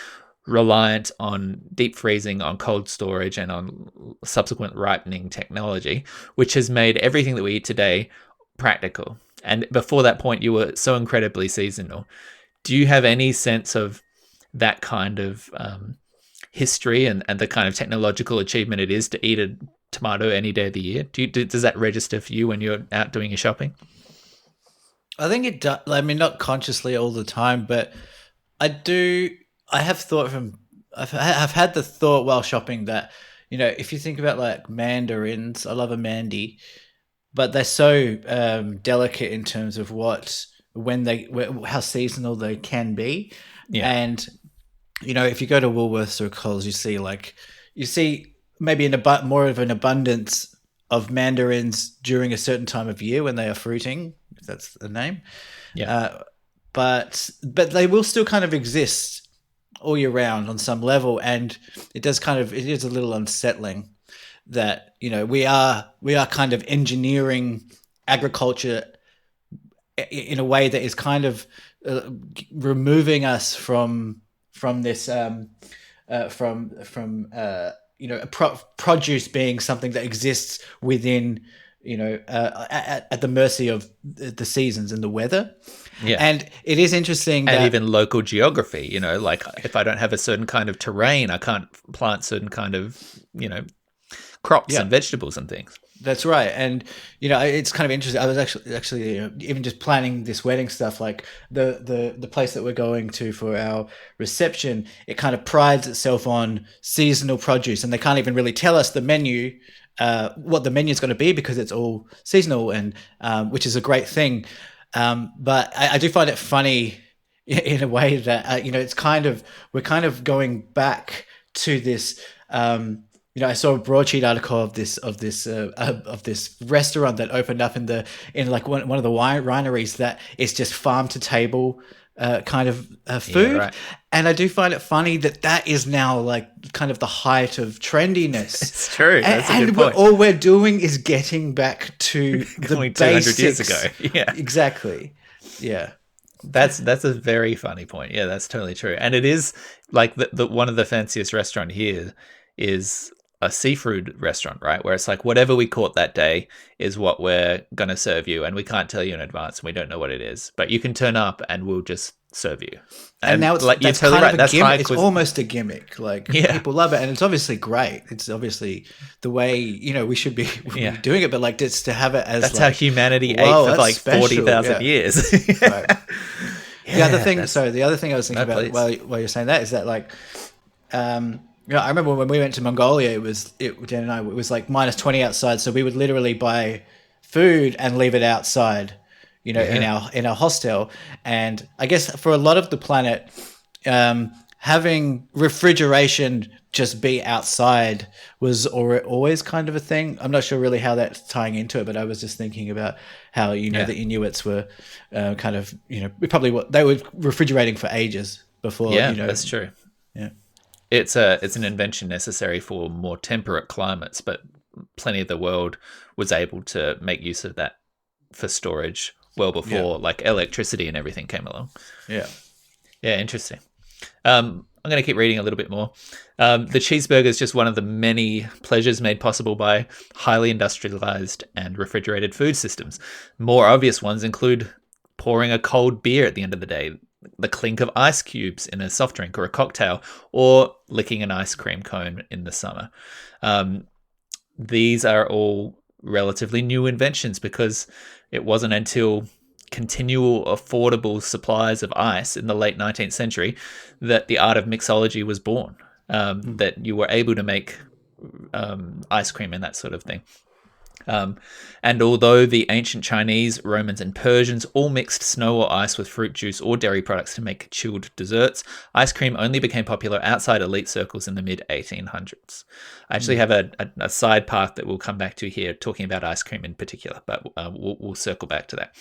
reliant on deep freezing, on cold storage, and on subsequent ripening technology, which has made everything that we eat today practical. And before that point, you were so incredibly seasonal. Do you have any sense of that kind of history and the kind of technological achievement it is to eat a tomato any day of the year? Does that register for you when you're out doing your shopping? I think it does. I mean, not consciously all the time, but I do. I have thought I've had the thought while shopping that, you know, if you think about like mandarins, I love a mandy, but they're so delicate in terms of how seasonal they can be. Yeah. And, you know, if you go to Woolworths or Coles, you see maybe more of an abundance of mandarins during a certain time of year when they are fruiting, if that's the name. Yeah. But they will still kind of exist all year round on some level, and it is a little unsettling that, you know, we are kind of engineering agriculture in a way that is kind of removing us from this produce being something that exists within, you know, at the mercy of the seasons and the weather. Yeah. And it is interesting and even local geography, you know, like if I don't have a certain kind of terrain, I can't plant certain kind of, you know, crops and vegetables and things. That's right. And, you know, it's kind of interesting. I was actually you know, even just planning this wedding stuff, like the place that we're going to for our reception, it kind of prides itself on seasonal produce, and they can't even really tell us the menu, what the menu is going to be, because it's all seasonal, and which is a great thing. But I do find it funny in a way that it's we're kind of going back to this. I saw a broadsheet article of this restaurant that opened up in like one of the wineries that is just farm to table kind of Yeah, food. right. And I do find it funny that that is now like kind of the height of trendiness. It's true. That's a good And point. all we're doing is getting back to the Going 200 years basics. ago. Yeah. Exactly. Yeah. That's a very funny point. Yeah, that's totally true. And it is like the one of the fanciest restaurant here is a seafood restaurant, right? Where it's like whatever we caught that day is what we're going to serve you, and we can't tell you in advance, and we don't know what it is, but you can turn up and we'll just serve you. And now it's like you're that's totally kind right. of a That's gimmick. high It's quiz. almost a gimmick. Like Yeah. people love it, and it's obviously great. It's obviously the way we should be Yeah. doing it, but like just to have it as That's like, how humanity ate whoa, for that's like special, 40,000 yeah. years. Right. The other thing, that's- sorry, the other thing I was thinking No, about please. while you're saying that is that like, I remember when we went to Mongolia, Jen and I, it was like -20 outside, so we would literally buy food and leave it outside, in our hostel. And I guess for a lot of the planet, having refrigeration just be outside was always kind of a thing. I'm not sure really how that's tying into it, but I was just thinking about how the Inuits were kind of probably what they were refrigerating for ages before. Yeah, that's true. Yeah. It's an invention necessary for more temperate climates, but plenty of the world was able to make use of that for storage well before like electricity and everything came along. Yeah. Yeah, interesting. I'm going to keep reading a little bit more. The cheeseburger is just one of the many pleasures made possible by highly industrialized and refrigerated food systems. More obvious ones include pouring a cold beer at the end of the day, the clink of ice cubes in a soft drink or a cocktail, or licking an ice cream cone in the summer. These are all relatively new inventions because it wasn't until continual affordable supplies of ice in the late 19th century that the art of mixology was born, that you were able to make ice cream and that sort of thing. And although the ancient Chinese, Romans, and Persians all mixed snow or ice with fruit juice or dairy products to make chilled desserts, ice cream only became popular outside elite circles in the mid-1800s. I actually have a side path that we'll come back to here, talking about ice cream in particular, but we'll circle back to that.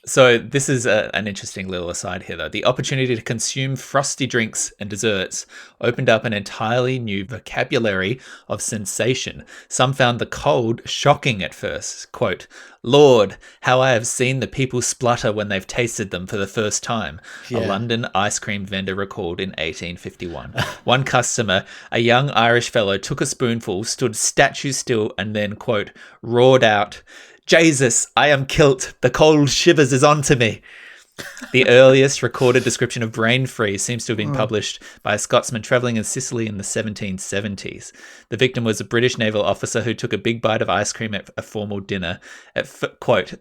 So this is an interesting little aside here, though. The opportunity to consume frosty drinks and desserts opened up an entirely new vocabulary of sensation. Some found the cold shocking at first. Quote, "Lord, how I have seen the people splutter when they've tasted them for the first time," a Yeah. London ice cream vendor recalled in 1851. One customer, a young Irish fellow, took a spoonful, stood statue still, and then, quote, roared out, "Jesus, I am kilt. The cold shivers is onto me." The earliest recorded description of brain freeze seems to have been published by a Scotsman travelling in Sicily in the 1770s. The victim was a British naval officer who took a big bite of ice cream at a formal dinner. Quote,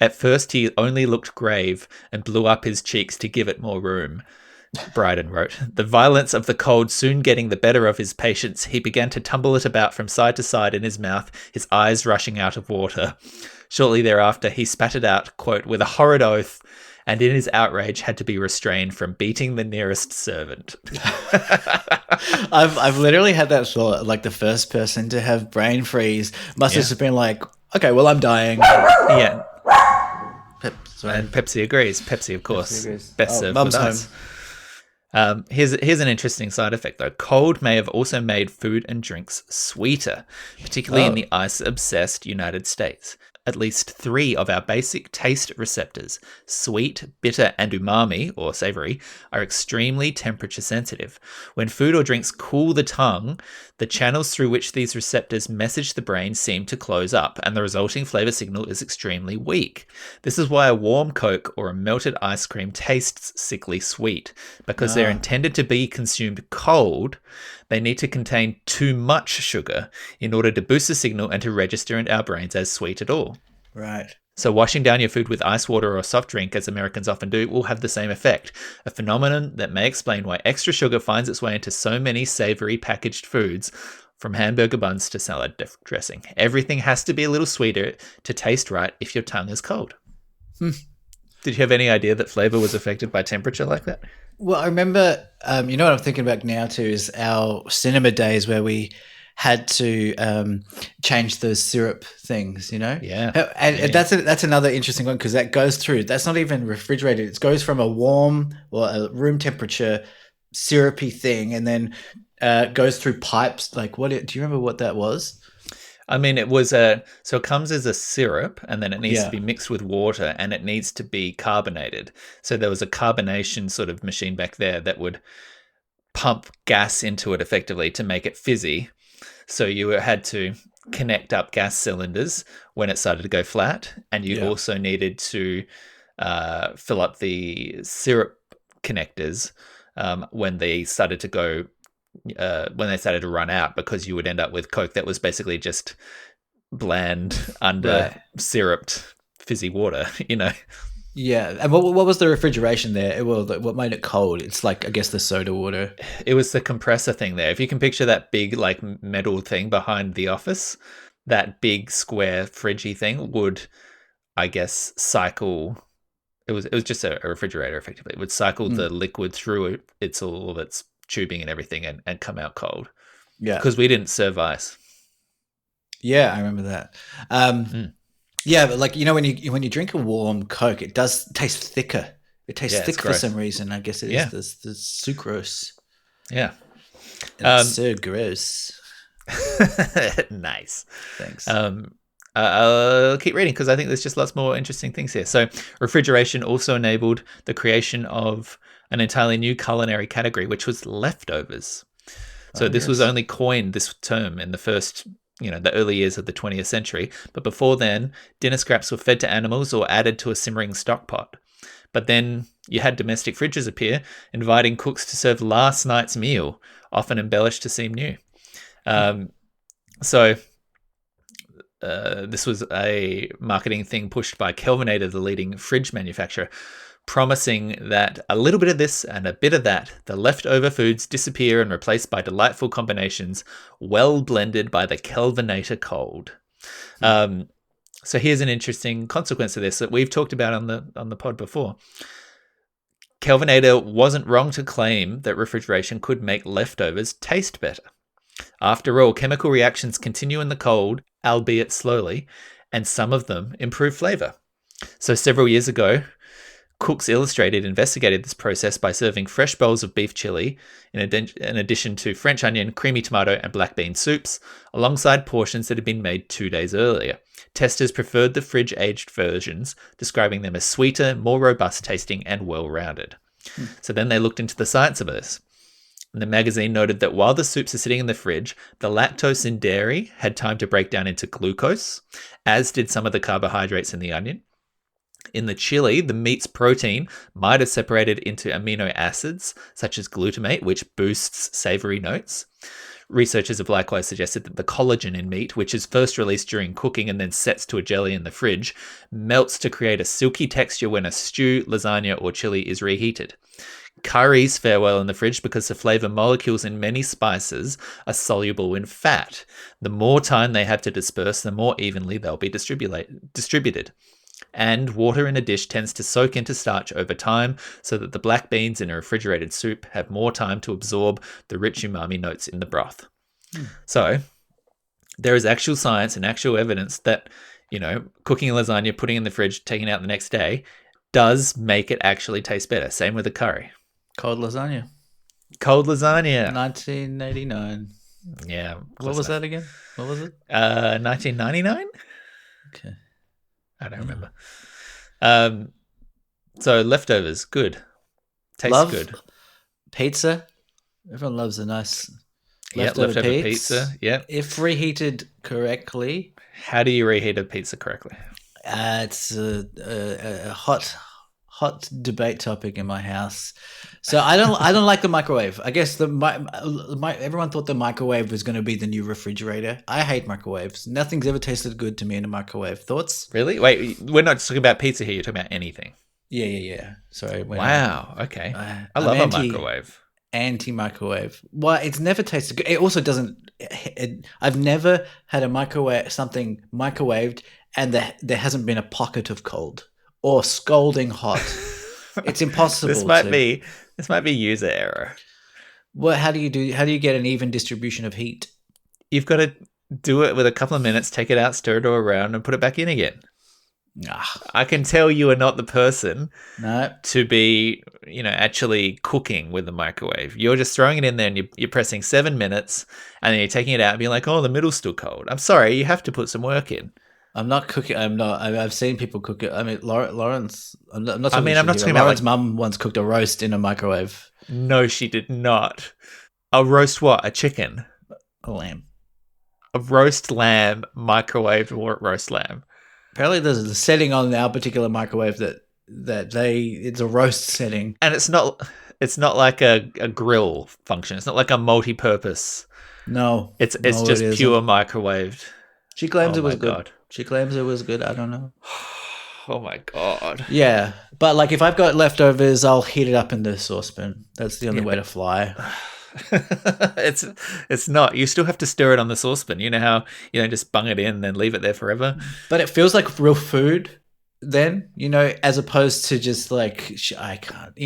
"At first he only looked grave and blew up his cheeks to give it more room." Bryden wrote, "The violence of the cold soon getting the better of his patience, he began to tumble it about from side to side in his mouth, his eyes rushing out of water. Shortly thereafter, he spat it out, quote, with a horrid oath, and in his outrage had to be restrained from beating the nearest servant." I've literally had that thought. Like the first person to have brain freeze must have just been like, okay, well, I'm dying. Yeah, Sorry. and Pepsi agrees. Pepsi, of course, agrees. best Oh, served Mum's with ice. Here's an interesting side effect, though. Cold may have also made food and drinks sweeter, particularly in the ice-obsessed United States. At least 3 of our basic taste receptors, sweet, bitter, and umami, or savory, are extremely temperature sensitive. When food or drinks cool the tongue, the channels through which these receptors message the brain seem to close up, and the resulting flavor signal is extremely weak. This is why a warm Coke or a melted ice cream tastes sickly sweet. Because they're intended to be consumed cold, they need to contain too much sugar in order to boost the signal and to register in our brains as sweet at all. Right. So washing down your food with ice water or a soft drink, as Americans often do, will have the same effect, a phenomenon that may explain why extra sugar finds its way into so many savory packaged foods, from hamburger buns to salad dressing. Everything has to be a little sweeter to taste right if your tongue is cold. Did you have any idea that flavor was affected by temperature like that? Well, I remember, you know what I'm thinking about now too is our cinema days where we had to change those syrup things, you know? Yeah. And Yeah. that's another interesting one because that goes through, that's not even refrigerated. It goes from a warm or a room temperature syrupy thing and then goes through pipes. Like, do you remember what that was? I mean, so it comes as a syrup, and then it needs to Yeah. be mixed with water, and it needs to be carbonated. So there was a carbonation sort of machine back there that would pump gas into it effectively to make it fizzy. So you had to connect up gas cylinders when it started to go flat, and you Yeah. also needed to fill up the syrup connectors when they started to go when they started to run out, because you would end up with Coke that was basically just bland, under Right. syruped, fizzy water. Yeah. And what was the refrigeration there? Well, what made it cold? It's like, I guess, the soda water. It was the compressor thing there. If you can picture that big like metal thing behind the office, that big square fridgy thing would, I guess, cycle. It was just a refrigerator effectively. It would cycle the Mm. liquid through all of its tubing and everything, and come out cold, Yeah. because we didn't serve ice. Yeah, I remember that. Um, Mm. yeah, but like when you drink a warm Coke, it does taste thicker. It tastes Yeah, it's thick for gross. some reason. I guess it is Yeah, the sucrose, yeah. and it's Um, so gross. nice. Thanks. I'll keep reading because I think there's just lots more interesting things here. So, refrigeration also enabled the creation of an entirely new culinary category, which was leftovers. So, Oh this was yes. only coined, this term, in the first, the early years of the 20th century. But before then, dinner scraps were fed to animals or added to a simmering stock pot. But then you had domestic fridges appear, inviting cooks to serve last night's meal, often embellished to seem new. Um, so this was a marketing thing pushed by Kelvinator, the leading fridge manufacturer, promising that a little bit of this and a bit of that, the leftover foods disappear and replaced by delightful combinations, well blended by the Kelvinator cold. So here's an interesting consequence of this that we've talked about on the pod before. Kelvinator wasn't wrong to claim that refrigeration could make leftovers taste better. After all, chemical reactions continue in the cold, albeit slowly, and some of them improve flavor. So several years ago, Cooks Illustrated investigated this process by serving fresh bowls of beef chili, in addition to French onion, creamy tomato, and black bean soups, alongside portions that had been made 2 days earlier. Testers preferred the fridge-aged versions, describing them as sweeter, more robust tasting, and well-rounded. So then they looked into the science of this. And the magazine noted that while the soups are sitting in the fridge, the lactose in dairy had time to break down into glucose, as did some of the carbohydrates in the onion. In the chili, the meat's protein might have separated into amino acids, such as glutamate, which boosts savory notes. Researchers have likewise suggested that the collagen in meat, which is first released during cooking and then sets to a jelly in the fridge, melts to create a silky texture when a stew, lasagna, or chili is reheated. Curries fare well in the fridge because the flavor molecules in many spices are soluble in fat. The more time they have to disperse, the more evenly they'll be distributed. And water in a dish tends to soak into starch over time, so that the black beans in a refrigerated soup have more time to absorb the rich umami notes in the broth. So there is actual science and actual evidence that, cooking a lasagna, putting it in the fridge, taking it out the next day, does make it actually taste better. Same with a curry. Cold lasagna. Cold lasagna. 1989. Yeah. What was that again? What was it? 1999? Okay. I don't remember. So leftovers, good. Tastes Love good. pizza. Everyone loves a nice Yep, leftover leftover pizza. Yep. If reheated correctly, How do you reheat a pizza correctly? it's a hot debate topic in my house. So I don't like the microwave. I guess everyone thought the microwave was going to be the new refrigerator. I hate microwaves. Nothing's ever tasted good to me in a microwave. Thoughts? Really? Wait, we're not talking about pizza here. You're talking about anything. Yeah. Sorry. Wow. Okay. I I'm love a microwave. Anti-microwave. Well, it's never tasted good. It also doesn't. I've never had something microwaved, and there hasn't been a pocket of cold. or scalding hot. It's this impossible might to. be this might be user error. What? How do you do? How do you get an even distribution of heat? You've got to do it with a couple of minutes, take it out, stir it all around, and put it back in again. Ah, I can tell you are not the person no. to be, actually cooking with the microwave. You're just throwing it in there and you're pressing 7 minutes and then you're taking it out and being like, oh, the middle's still cold. I'm sorry, you have to put some work in. I'm not cooking. I'm not. I've seen people cook it. I mean, Lawrence. I'm not I talking mean, I'm not shit talking here. about Lauren's like, mum once cooked a roast in a microwave. no, she did not. A roast what? A chicken? A lamb. A roast lamb, microwaved roast lamb. Apparently, there's a setting on our particular microwave it's a roast setting. And it's not like a grill function. It's not like a multi-purpose. No, It's no, just it isn't. pure microwaved. She claims Oh it was my good. God. She claims it was good. I don't know. Oh my God. Yeah, but like if I've got leftovers, I'll heat it up in the saucepan. That's the only way to fly. It's not. You still have to stir it on the saucepan. You know how you don't just bung it in and then leave it there forever. But it feels like real food then, as opposed to just like I can't,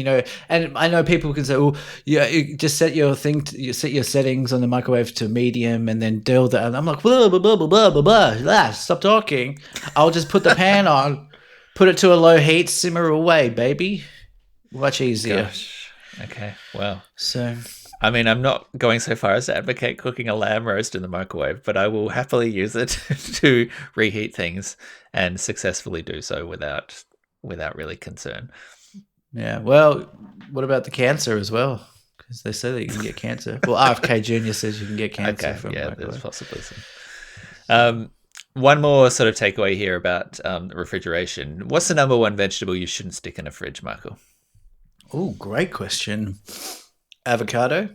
And I know people can say, "Oh, yeah, you just set your you set your settings on the microwave to medium, and then do that." And I'm like, blah blah blah blah blah blah blah. Stop talking. I'll just put the pan on, put it to a low heat, simmer away, baby. Much easier. Gosh. Okay. Well. So. I mean, I'm not going so far as to advocate cooking a lamb roast in the microwave, but I will happily use it to reheat things and successfully do so without really concern. Yeah. Well, what about the cancer as well? Because they say that you can get cancer. Well, RFK Jr. says you can get cancer from microwave. There's possibly some. One more sort of takeaway here about refrigeration. What's the number one vegetable you shouldn't stick in a fridge, Michael? Oh, great question. Avocado?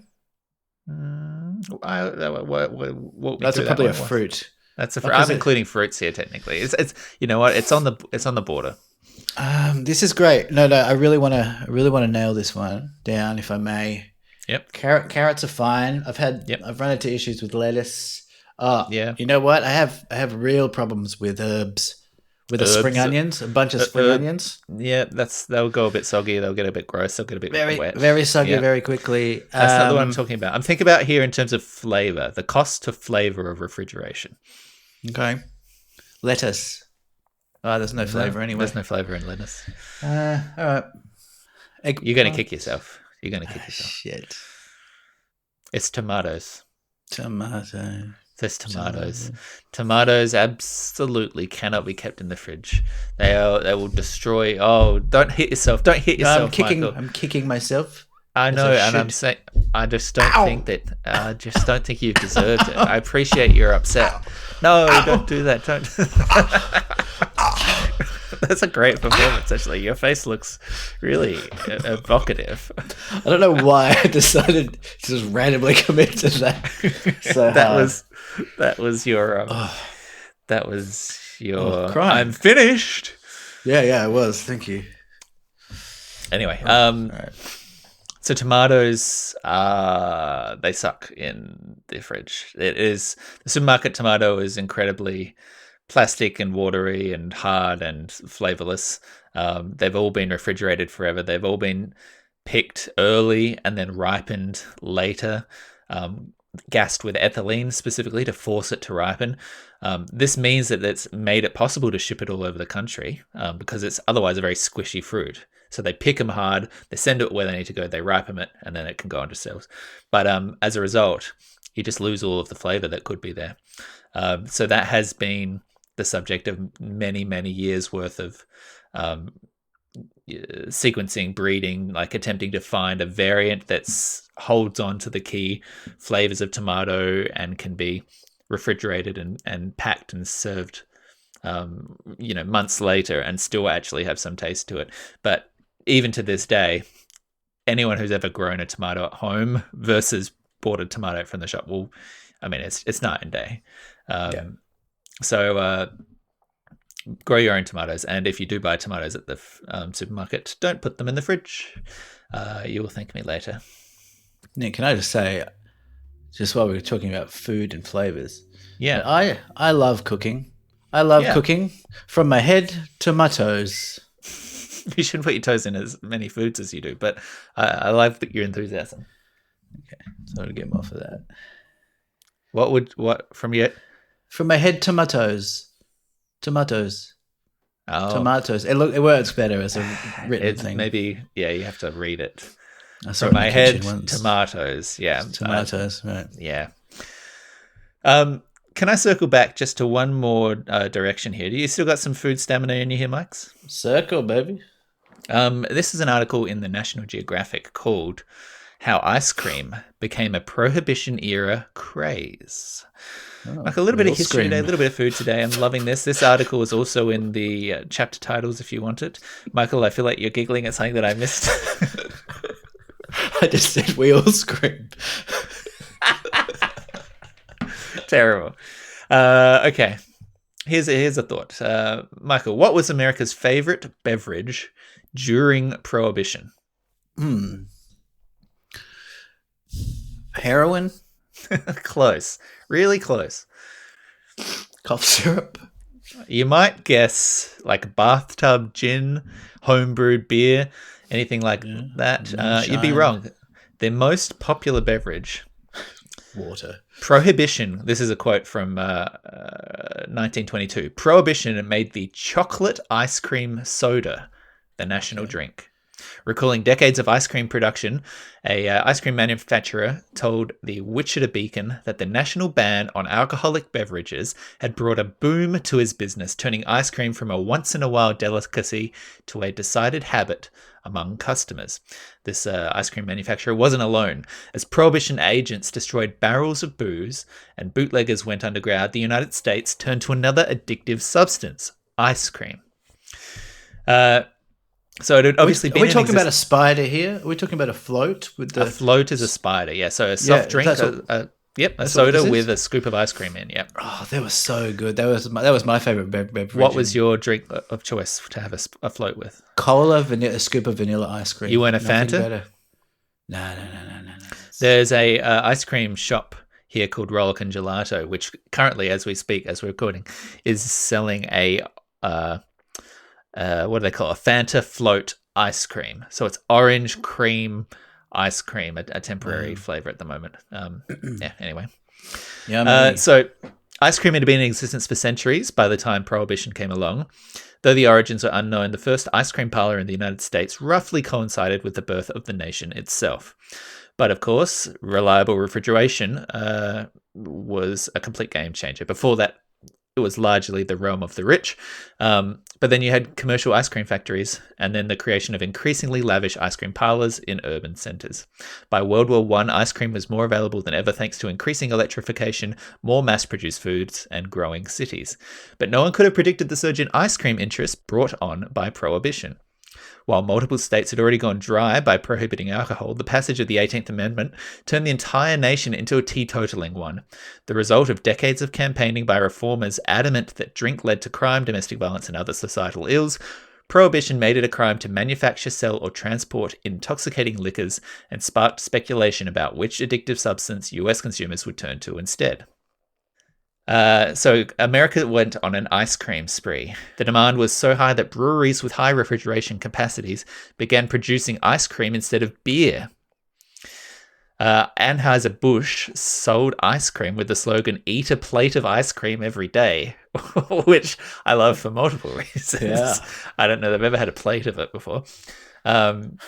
That's probably a fruit. That's a fruit. I'm including fruits here technically. It's you know what? It's on the border. This is great. No, I really want to nail this one down if I may. Yep. Carrots are fine. I've run into issues with lettuce. Yeah. You know what? I have real problems with herbs. With the spring onions, a bunch of spring onions. Yeah, they'll go a bit soggy. They'll get a bit gross. They'll get a bit wet. Very soggy, very quickly. That's not the one I'm talking about. I'm thinking about here in terms of flavor, the cost to flavor of refrigeration. Okay. Lettuce. Oh, there's no flavor anyway. There's no flavor in lettuce. All right. You're going to kick yourself. You're going to kick yourself. Shit. It's tomatoes. Tomato. There's tomatoes. Tomatoes absolutely cannot be kept in the fridge. They will destroy. Oh, don't hit yourself. Don't hit yourself, Michael. I'm kicking myself. I know, and I'm saying I just don't think that. I just don't think you've deserved it. I appreciate you're upset. No, don't do that. Don't. That's a great performance, actually. Your face looks really evocative. I don't know why I decided to just randomly commit to that. So that was your crime. I'm finished. Yeah, it was. Thank you. Anyway, right. So tomatoes, they suck in the fridge. The supermarket tomato is incredibly plastic and watery and hard and flavorless. They've all been refrigerated forever. They've all been picked early and then ripened later, gassed with ethylene specifically to force it to ripen. This means that it's made it possible to ship it all over the country because it's otherwise a very squishy fruit. So they pick them hard, they send it where they need to go, they ripen it, and then it can go onto shelves. But as a result, you just lose all of the flavor that could be there. So that has been the subject of many, many years worth of sequencing, breeding, like attempting to find a variant that holds on to the key flavors of tomato and can be refrigerated and packed and served months later and still actually have some taste to it. But even to this day, anyone who's ever grown a tomato at home versus bought a tomato from the shop it's night and day. So grow your own tomatoes, and if you do buy tomatoes at the supermarket, don't put them in the fridge. You will thank me later. Nick, can I just say, just while we were talking about food and flavors, yeah, I love cooking. I love cooking from my head to my toes. You shouldn't put your toes in as many foods as you do, but I love your enthusiasm. So I'll get more for that. What from your? From my head to my toes. Tomatoes. Oh, Tomatoes. It works better as a written thing. Maybe, yeah, you have to read it. I saw From it in my the head, kitchen once. tomatoes. Yeah, Tomatoes, right. yeah. Can I circle back just to one more direction here? Do you still got some food stamina in you here, Mikes? Circle, baby. This is an article in the National Geographic called "How Ice Cream Became a Prohibition-Era Craze." Like a little bit of history today, a little bit of food today. I'm loving this. This article is also in the chapter titles if you want it. Michael, I feel like you're giggling at something that I missed. I just said we all scream. Terrible. Okay. Here's a thought. Michael, what was America's favorite beverage during Prohibition? Heroin? Close. Really close. Cough syrup? You might guess like bathtub gin, homebrewed beer, anything like that. You'd be wrong. Their most popular beverage, water. Prohibition. This is a quote from 1922. Prohibition made the chocolate ice cream soda the national drink. Recalling decades of ice cream production, a ice cream manufacturer told the Wichita Beacon that the national ban on alcoholic beverages had brought a boom to his business, turning ice cream from a once-in-a-while delicacy to a decided habit among customers. This ice cream manufacturer wasn't alone. As Prohibition agents destroyed barrels of booze and bootleggers went underground, the United States turned to another addictive substance, ice cream. So it had obviously been. Are we talking about a spider here? Are we talking about a float with the? A float is a spider, yeah. So a soft drink, a soda with a scoop of ice cream in. Yep. Oh, they were so good. That was my favorite beverage. What was your drink of choice to have a float with? Cola, a scoop of vanilla ice cream. You weren't a Fanta? Better. No. There's a ice cream shop here called Rollick & Gelato, which currently, as we speak, as we're recording, is selling a what do they call it? A Fanta float ice cream. So it's orange cream ice cream, a temporary flavor at the moment. Yeah, anyway. So ice cream had been in existence for centuries by the time Prohibition came along. Though the origins are unknown, the first ice cream parlor in the United States roughly coincided with the birth of the nation itself. But of course, reliable refrigeration was a complete game changer. Before that, it was largely the realm of the rich. But then you had commercial ice cream factories and then the creation of increasingly lavish ice cream parlors in urban centers. By World War I, ice cream was more available than ever thanks to increasing electrification, more mass-produced foods, and growing cities. But no one could have predicted the surge in ice cream interest brought on by Prohibition. While multiple states had already gone dry by prohibiting alcohol, the passage of the 18th Amendment turned the entire nation into a teetotaling one. The result of decades of campaigning by reformers adamant that drink led to crime, domestic violence, and other societal ills, Prohibition made it a crime to manufacture, sell, or transport intoxicating liquors and sparked speculation about which addictive substance US consumers would turn to instead. So America went on an ice cream spree. The demand was so high that breweries with high refrigeration capacities began producing ice cream instead of beer. Anheuser-Busch sold ice cream with the slogan, "Eat a plate of ice cream every day," which I love for multiple reasons. Yeah. I don't know that I've ever had a plate of it before. And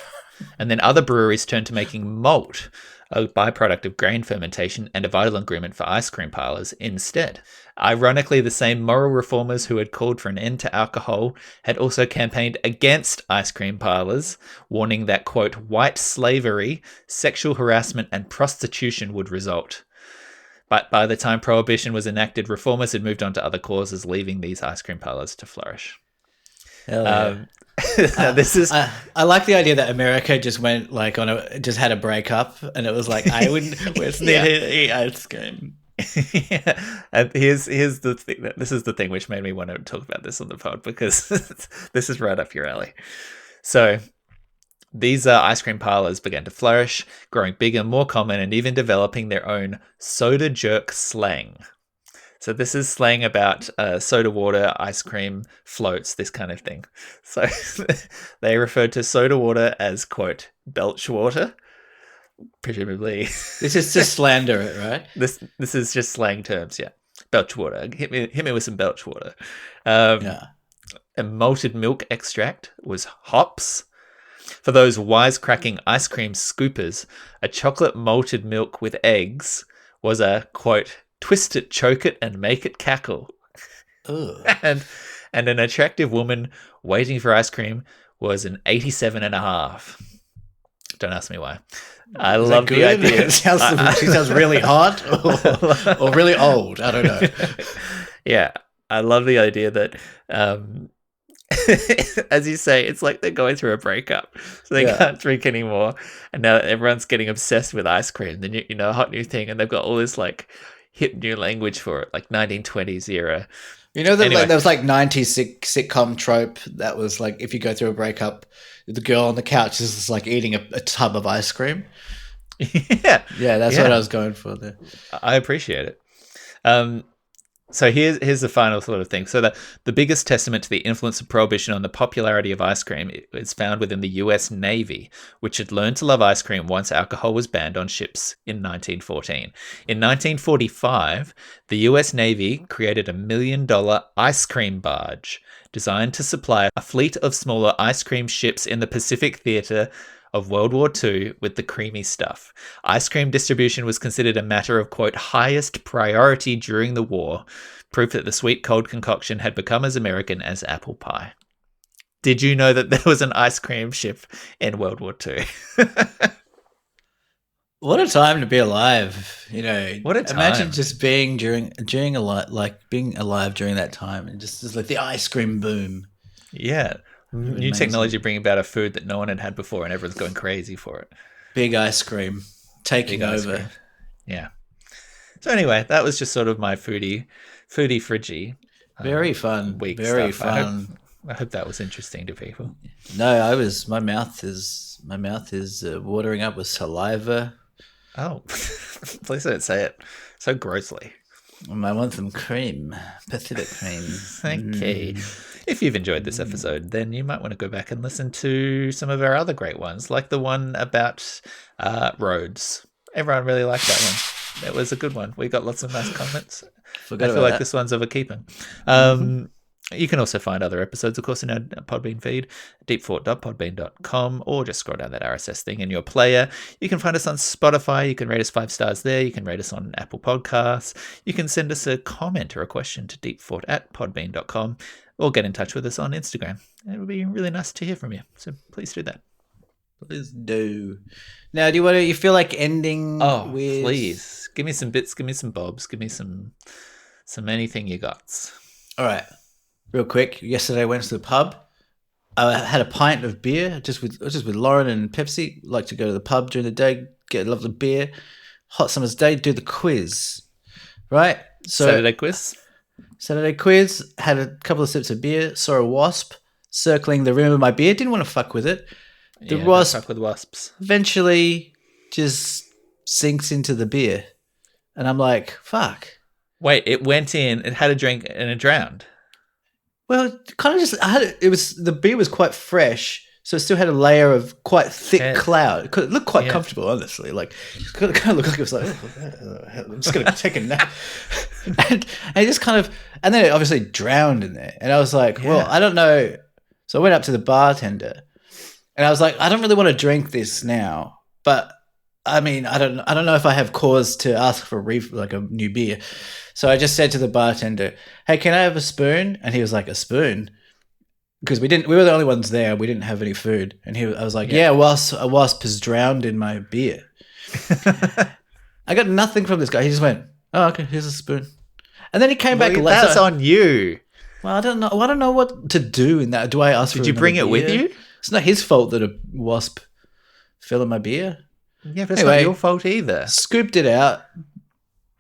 then other breweries turned to making malt, a byproduct of grain fermentation and a vital ingredient for ice cream parlors instead. Ironically, the same moral reformers who had called for an end to alcohol had also campaigned against ice cream parlors, warning that, quote, white slavery, sexual harassment, and prostitution would result. But by the time Prohibition was enacted, reformers had moved on to other causes, leaving these ice cream parlors to flourish. Hell yeah. This is. I like the idea that America just went like just had a breakup, and it was like I wouldn't. Where's the ice cream? Yeah. And here's the thing. This is the thing which made me want to talk about this on the pod because this is right up your alley. So these ice cream parlors began to flourish, growing bigger, more common, and even developing their own soda jerk slang. So this is slang about soda water, ice cream, floats, this kind of thing. So they referred to soda water as, quote, belch water, presumably. This is to slander it, right? This is just slang terms, yeah. Belch water. Hit me with some belch water. Yeah. A malted milk extract was hops. For those wisecracking ice cream scoopers, a chocolate malted milk with eggs was a, quote, twist it, choke it, and make it cackle. Ugh. And an attractive woman waiting for ice cream was an 87 and a half. Don't ask me why. I Is love that the good? idea. She sounds really hot or really old. I don't know. Yeah, I love the idea that, as you say, it's like they're going through a breakup, so they can't drink anymore, and now everyone's getting obsessed with ice cream, the new, hot new thing, and they've got all this like hip new language for it, like 1920s era. You know that Anyway. there was like 90s sitcom trope that was like if you go through a breakup, the girl on the couch is just like eating a tub of ice cream. Yeah, That's what I was going for there. I appreciate it. So here's the final sort of thing. So the biggest testament to the influence of prohibition on the popularity of ice cream is found within the US Navy, which had learned to love ice cream once alcohol was banned on ships in 1914. In 1945, the US Navy created a $1 million ice cream barge designed to supply a fleet of smaller ice cream ships in the Pacific theater of World War II with the creamy stuff. Ice cream distribution was considered a matter of, quote, highest priority during the war, proof that the sweet cold concoction had become as American as apple pie. Did you know that there was an ice cream ship in World War II? What a time to be alive! What a time. Imagine just being being alive during that time, and just like the ice cream boom. Yeah. New Amazing. technology bringing about a food that no one had before, and everyone's going crazy for it. Big ice cream taking Big ice over. cream. Yeah. So anyway, that was just sort of my foodie fridgy. Very fun. Week Very stuff. fun. I hope that was interesting to people. No, my mouth is watering up with saliva. Oh, please don't say it so grossly. I want some cream, pathetic cream. Okay. If you've enjoyed this episode, then you might want to go back and listen to some of our other great ones, like the one about roads. Everyone really liked that one. It was a good one. We got lots of nice comments. I feel like this one's overkeeping. You can also find other episodes, of course, in our Podbean feed, deepfort.podbean.com, or just scroll down that RSS thing in your player. You can find us on Spotify. You can rate us 5 stars there. You can rate us on Apple Podcasts. You can send us a comment or a question to deepfort@podbean.com, or get in touch with us on Instagram. It would be really nice to hear from you. So please do that. Please do. Now, you feel like ending with... please. Give me some bits. Give me some bobs. Give me some anything you got. All right. Real quick, yesterday I went to the pub. I had a pint of beer just with Lauren and Pepsi. Like to go to the pub during the day, get a lovely beer. Hot summer's day, do the quiz. Right? So Saturday quiz, had a couple of sips of beer, saw a wasp circling the rim of my beer. Didn't want to fuck with it. The wasp fuck with wasps. eventually just sinks into the beer. And I'm like, fuck. Wait, it went in, it had a drink, and it drowned. Well, kind of just the beer was quite fresh, so it still had a layer of quite thick cloud. It looked quite comfortable, honestly. Like it kind of looked like it was like, I'm just gonna take a nap, and it just kind of, and then it obviously drowned in there. And I was like, well, I don't know. So I went up to the bartender, and I was like, I don't really want to drink this now, but I mean, I don't know if I have cause to ask for a new beer. So I just said to the bartender, "Hey, can I have a spoon?" And he was like, "A spoon?" Because we were the only ones there. We didn't have any food. And I was like, a wasp has drowned in my beer. I got nothing from this guy. He just went, "Oh, okay, here's a spoon." And then he came back. That's on you. Well, I don't know. I don't know what to do in that. Do I ask? Did you bring it with you? It's not his fault that a wasp fell in my beer. Yeah, but it's not your fault either. Scooped it out,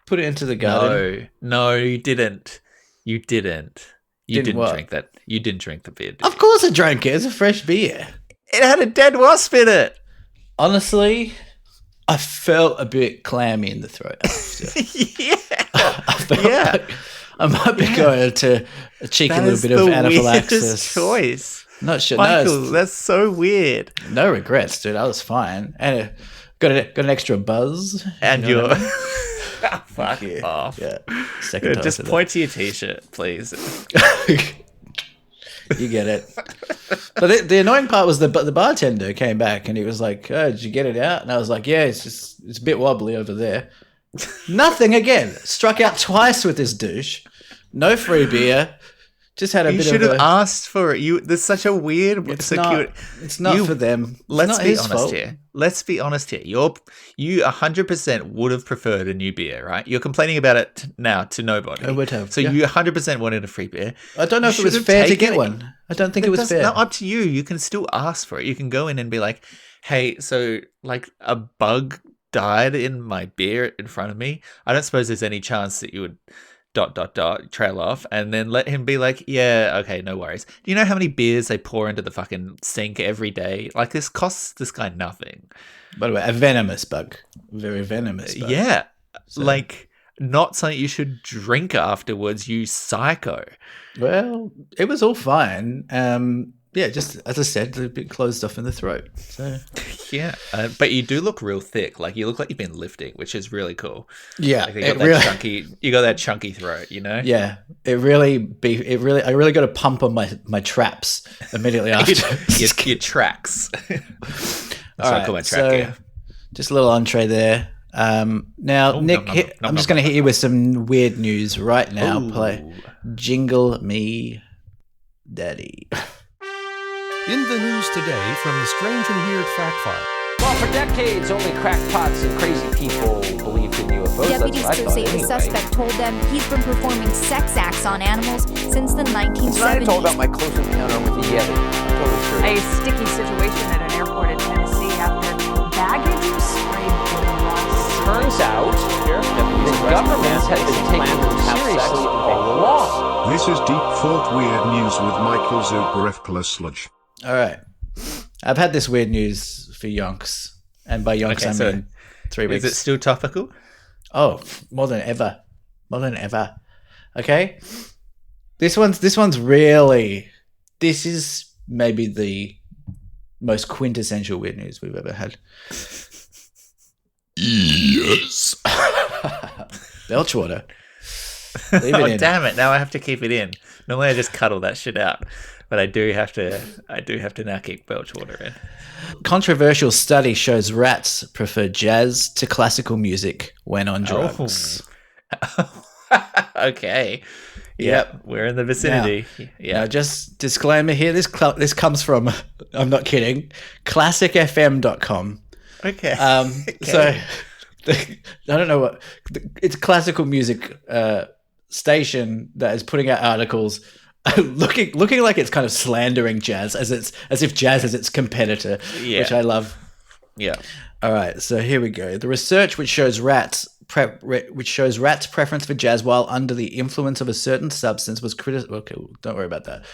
put it into the garden. No, you didn't. You didn't what? drink that. You didn't drink the beer, Of course I drank it. It's a fresh beer. It had a dead wasp in it. Honestly, I felt a bit clammy in the throat after. Yeah. I Yeah. I might be going to a cheeky That little is bit of the anaphylaxis. weirdest choice. Not sure. Michael, No, that's so weird. no regrets, dude. I was fine, and got an extra buzz. And you know you're what I mean? fuck off. Yeah, second time. Just for point to your t-shirt, please. that. You get it. But the annoying part was the bartender came back and he was like, "Oh, did you get it out?" And I was like, "Yeah, it's a bit wobbly over there." Nothing again. Struck out twice with this douche. No free beer. Just had a You bit should of have a. asked for it. There's such a weird. It's not for them. It's Let's not be his honest fault. here. Let's be honest here. You 100% would have preferred a new beer, right? You're complaining about it now to nobody. I would have, So yeah. you 100% wanted a free beer. I don't know You if it was should have fair to taken get it. one. I don't think it was fair. No, up to you. You can still ask for it. You can go in and be like, "Hey, so like a bug died in my beer in front of me. I don't suppose there's any chance that you would trail off," and then let him be like, "Yeah, okay, no worries." Do you know how many beers they pour into the fucking sink every day? Like, this costs this guy nothing. By the way, a venomous bug. Very venomous bug. Yeah. So- Like, not something you should drink afterwards, you psycho. Well, it was all fine. Yeah, just as I said, a bit closed off in the throat. So Yeah. But you do look real thick. Like, you look like you've been lifting, which is really cool. yeah, Like, you got that chunky throat, you know? yeah, I really got a pump on my traps immediately after. your tracks. That's what I call my track, so yeah. just a little entree there. Now, Oh, Nick, nom, nom, nom, I'm just nom, going to hit you with some weird news right now. Ooh. Play Jingle Me Daddy. In the news today from the Strange and Weird Fact File. Well, for decades, only crackpots and crazy people believed in UFOs. Deputies That's what I say thought the anyway. suspect told them he's been performing sex acts on animals since the That's what I told 1970s. about my close encounter with the Yeti. Totally true. A sticky situation at an airport in Tennessee after baggage was sprayed with rust. Turns out, the government had been taking them seriously all along. This is Deep Thought Weird News with Michael Zuberef-Sludge. All right. I've had this weird news for yonks. And by yonks, Okay, I so mean 3 weeks. Is it still topical? Oh, more than ever. More than ever. Okay? This one's really... This is maybe the most quintessential weird news we've ever had. Yes. Belchwater. Leave it Oh, in. damn it. Now I have to keep it in. Normally I just cut all that shit out. But I do have to now keep Belchwater in. Controversial study shows rats prefer jazz to classical music when on drugs. Okay. Yep, we're in the vicinity. Yeah. Now, just disclaimer here, this comes from, I'm not kidding, classicfm.com. Okay. So, I don't know what, it's a classical music station that is putting out articles looking like it's kind of slandering jazz as if jazz is its competitor, Yeah. which I love. Yeah. All right, so here we go. The research which shows rats' preference for jazz while under the influence of a certain substance was criticized. Okay, well, don't worry about that.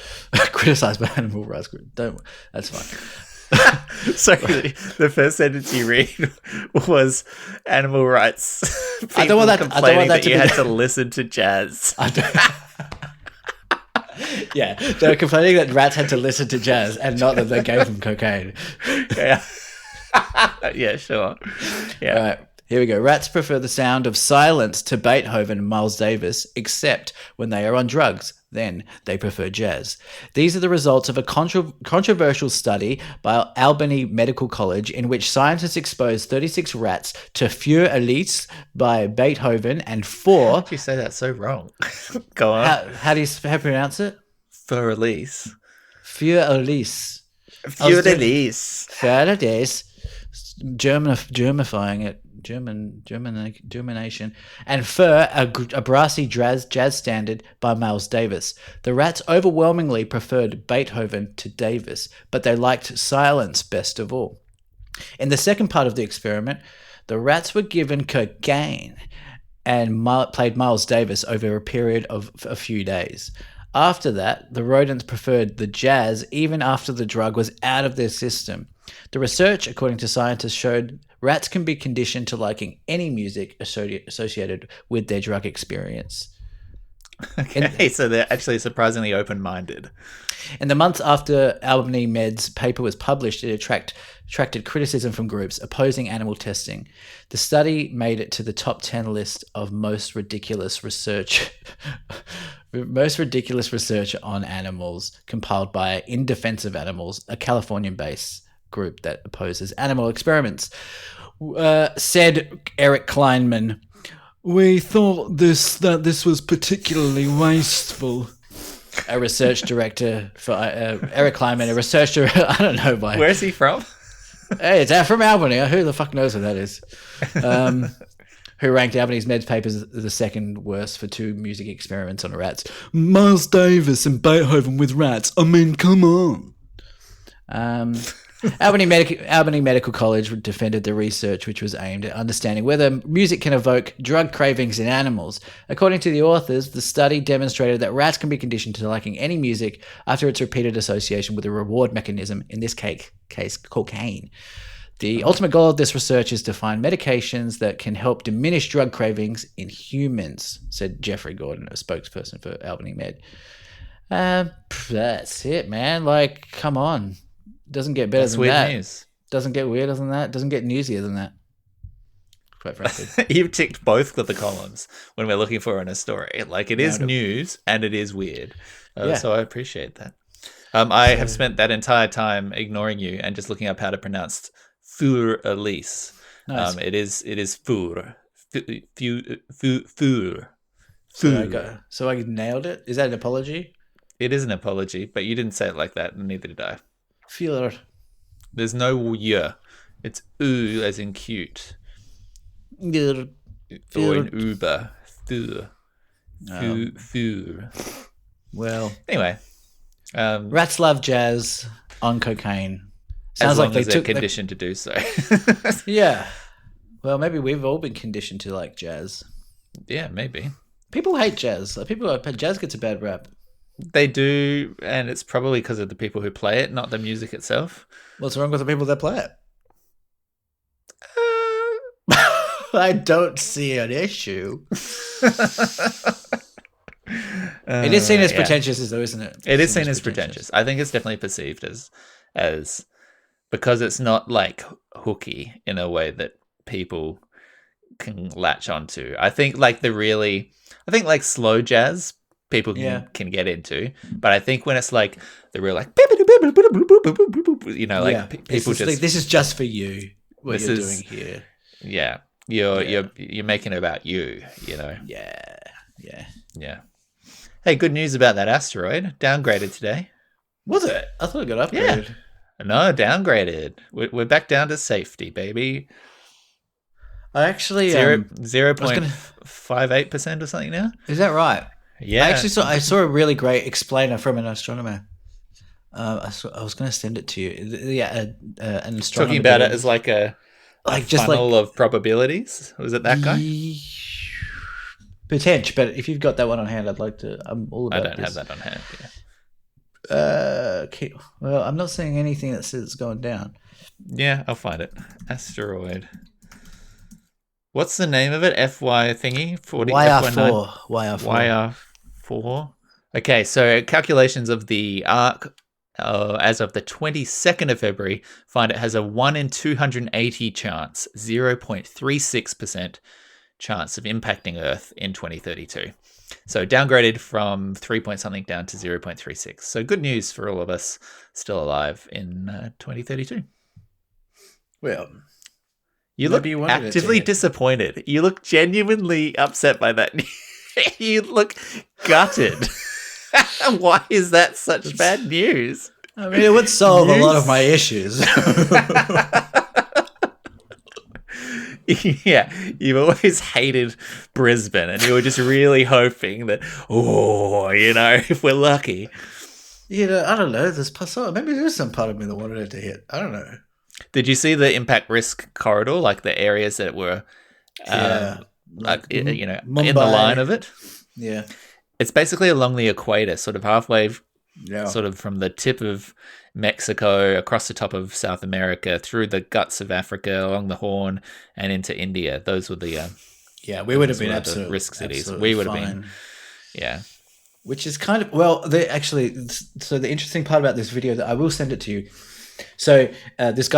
Criticized by animal rights group. That's fine. Sorry, the first sentence you read was animal rights. I don't want that. I don't complaining want that to you be had to listen to jazz. Yeah, they were complaining that rats had to listen to jazz and not that they gave them cocaine. Yeah. Yeah, sure. Yeah. All right, here we go. Rats prefer the sound of silence to Beethoven and Miles Davis, except when they are on drugs. Then they prefer jazz. These are the results of a controversial study by Albany Medical College in which scientists exposed 36 rats to Fur Elise by Beethoven and 4... You say that so wrong. Go on. How do you pronounce it? For release. Fur Elise. For release. Fur Elise. Germifying it. Germination, and Fur, a brassy jazz standard by Miles Davis. The rats overwhelmingly preferred Beethoven to Davis, but they liked silence best of all. In the second part of the experiment, the rats were given cocaine and played Miles Davis over a period of a few days. After that, the rodents preferred the jazz even after the drug was out of their system. The research, according to scientists, showed rats can be conditioned to liking any music associated with their drug experience. Okay, so they're actually surprisingly open-minded. In the months after Albany Med's paper was published, it attracted criticism from groups opposing animal testing. The study made it to the top 10 list of most ridiculous research on animals compiled by In Defense of Animals, a Californian-based group that opposes animal experiments. Said Eric Kleinman, "We thought that this was particularly wasteful." A research director for Eric Kleinman, a research director. I don't know why. Where's he from? Hey, it's out from Albany. Who the fuck knows who that is? Who ranked Albany's Meds papers as the second worst for 2 music experiments on rats. Miles Davis and Beethoven with rats. I mean, come on. Albany Medical College defended the research, which was aimed at understanding whether music can evoke drug cravings in animals. According to the authors, the study demonstrated that rats can be conditioned to liking any music after its repeated association with a reward mechanism, in this case cocaine. The ultimate goal of this research is to find medications that can help diminish drug cravings in humans, said Jeffrey Gordon, a spokesperson for Albany Med. That's it, man. Like, come on. Doesn't get better than that. News. Doesn't get weirder than that. Doesn't get newsier than that. Quite frankly. You've ticked both of the columns when we're looking for in a story. Like, it is news and it is weird. So I appreciate that. I have spent that entire time ignoring you and just looking up how to pronounce Fur Elise. Nice. It is Fur. Fur. So I nailed it? Is that an apology? It is an apology, but you didn't say it like that, and neither did I. Fur. There's no y. It's oo as in cute. Or in Uber. Fur. Fur. Well. Anyway. Rats love jazz on cocaine. Sounds like they're conditioned to do so. Yeah. Well, maybe we've all been conditioned to like jazz. Yeah, maybe. People hate jazz. Jazz gets a bad rap. They do, and it's probably because of the people who play it, not the music itself. What's wrong with the people that play it? I don't see an issue. It is seen as pretentious, though, isn't it? It is seen as pretentious. I think it's definitely perceived as because it's not like hooky in a way that people can latch onto. I think like slow jazz people can get into, but I think when it's like the real like people just this is just for you. What you're doing here. Yeah. You're making it about you, you know. Yeah. Hey, good news about that asteroid. Downgraded today. Was it? I thought it got upgraded. Yeah. No, downgraded. We're back down to safety, baby. I actually 0.58% or something now. Is that right? Yeah. I saw a really great explainer from an astronomer. I was going to send it to you. Yeah, an astronomer talking about it as like a funnel of probabilities. Was it that guy? Potential, but if you've got that one on hand, I'd like to. I'm all about. I don't have that on hand. Yeah. Okay. Well, I'm not seeing anything that says it's going down. Yeah, I'll find it. Asteroid. What's the name of it? FY thingy? YR4. Okay, so calculations of the arc as of the 22nd of February find it has a 1 in 280 chance, 0.36% chance of impacting Earth in 2032. So downgraded from 3 point something down to 0.36. So good news for all of us still alive in 2032. Well, you look actively disappointed. You look genuinely upset by that. You look gutted. Why is that such bad news? I mean, it would solve a lot of my issues. Yeah, you've always hated Brisbane, and you were just really hoping that, if we're lucky. I don't know. Maybe there's some part of me that wanted it to hit. I don't know. Did you see the impact risk corridor, like the areas that were, in the line of it? Yeah. It's basically along the equator, sort of halfway Yeah. sort of from the tip of Mexico across the top of South America, through the guts of Africa, along the Horn, and into India. Those were the Yeah, we would have been the absolutely risk cities. absolutely We would have fine. been, yeah. Which is kind of, well, they actually, so the interesting part about this video, that I will send it to you. So this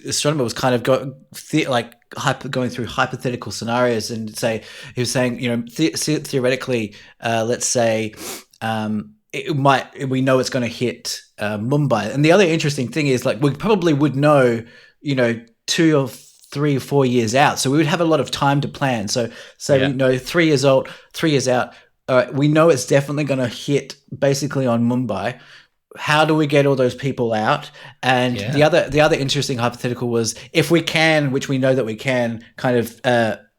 astronomer was kind of going through hypothetical scenarios, and he was saying, theoretically, let's say we know it's going to hit Mumbai. And the other interesting thing is, like, we probably would know, 2 or 3 or 4 years out. So we would have a lot of time to plan. So Yeah. 3 years old, 3 years out, we know it's definitely going to hit basically on Mumbai. How do we get all those people out? And the other interesting hypothetical was, if we can, which we know that we can, kind of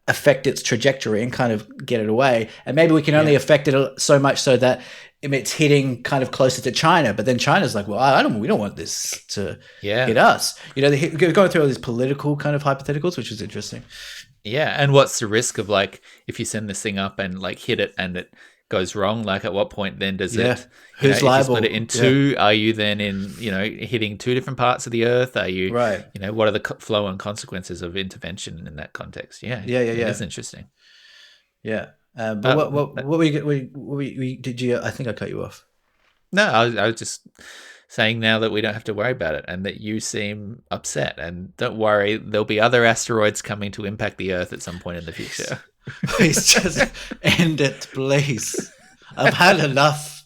affect its trajectory and kind of get it away. And maybe we can only affect it so much so that it's hitting kind of closer to China. But then China's like, well, we don't want this to hit us. They're going through all these political kind of hypotheticals, which is interesting. Yeah, and what's the risk of, like, if you send this thing up and, like, hit it and it goes wrong? Like, at what point then does it? Who's liable? liable? If you split it in two, are you then in hitting two different parts of the Earth? Are you right? What are the flow and consequences of intervention in that context? Yeah. It's interesting. Yeah. But what did you? I think I cut you off. No, I was just saying now that we don't have to worry about it, and that you seem upset. And don't worry, there'll be other asteroids coming to impact the Earth at some point in the future. Please just end it, please. I've had enough.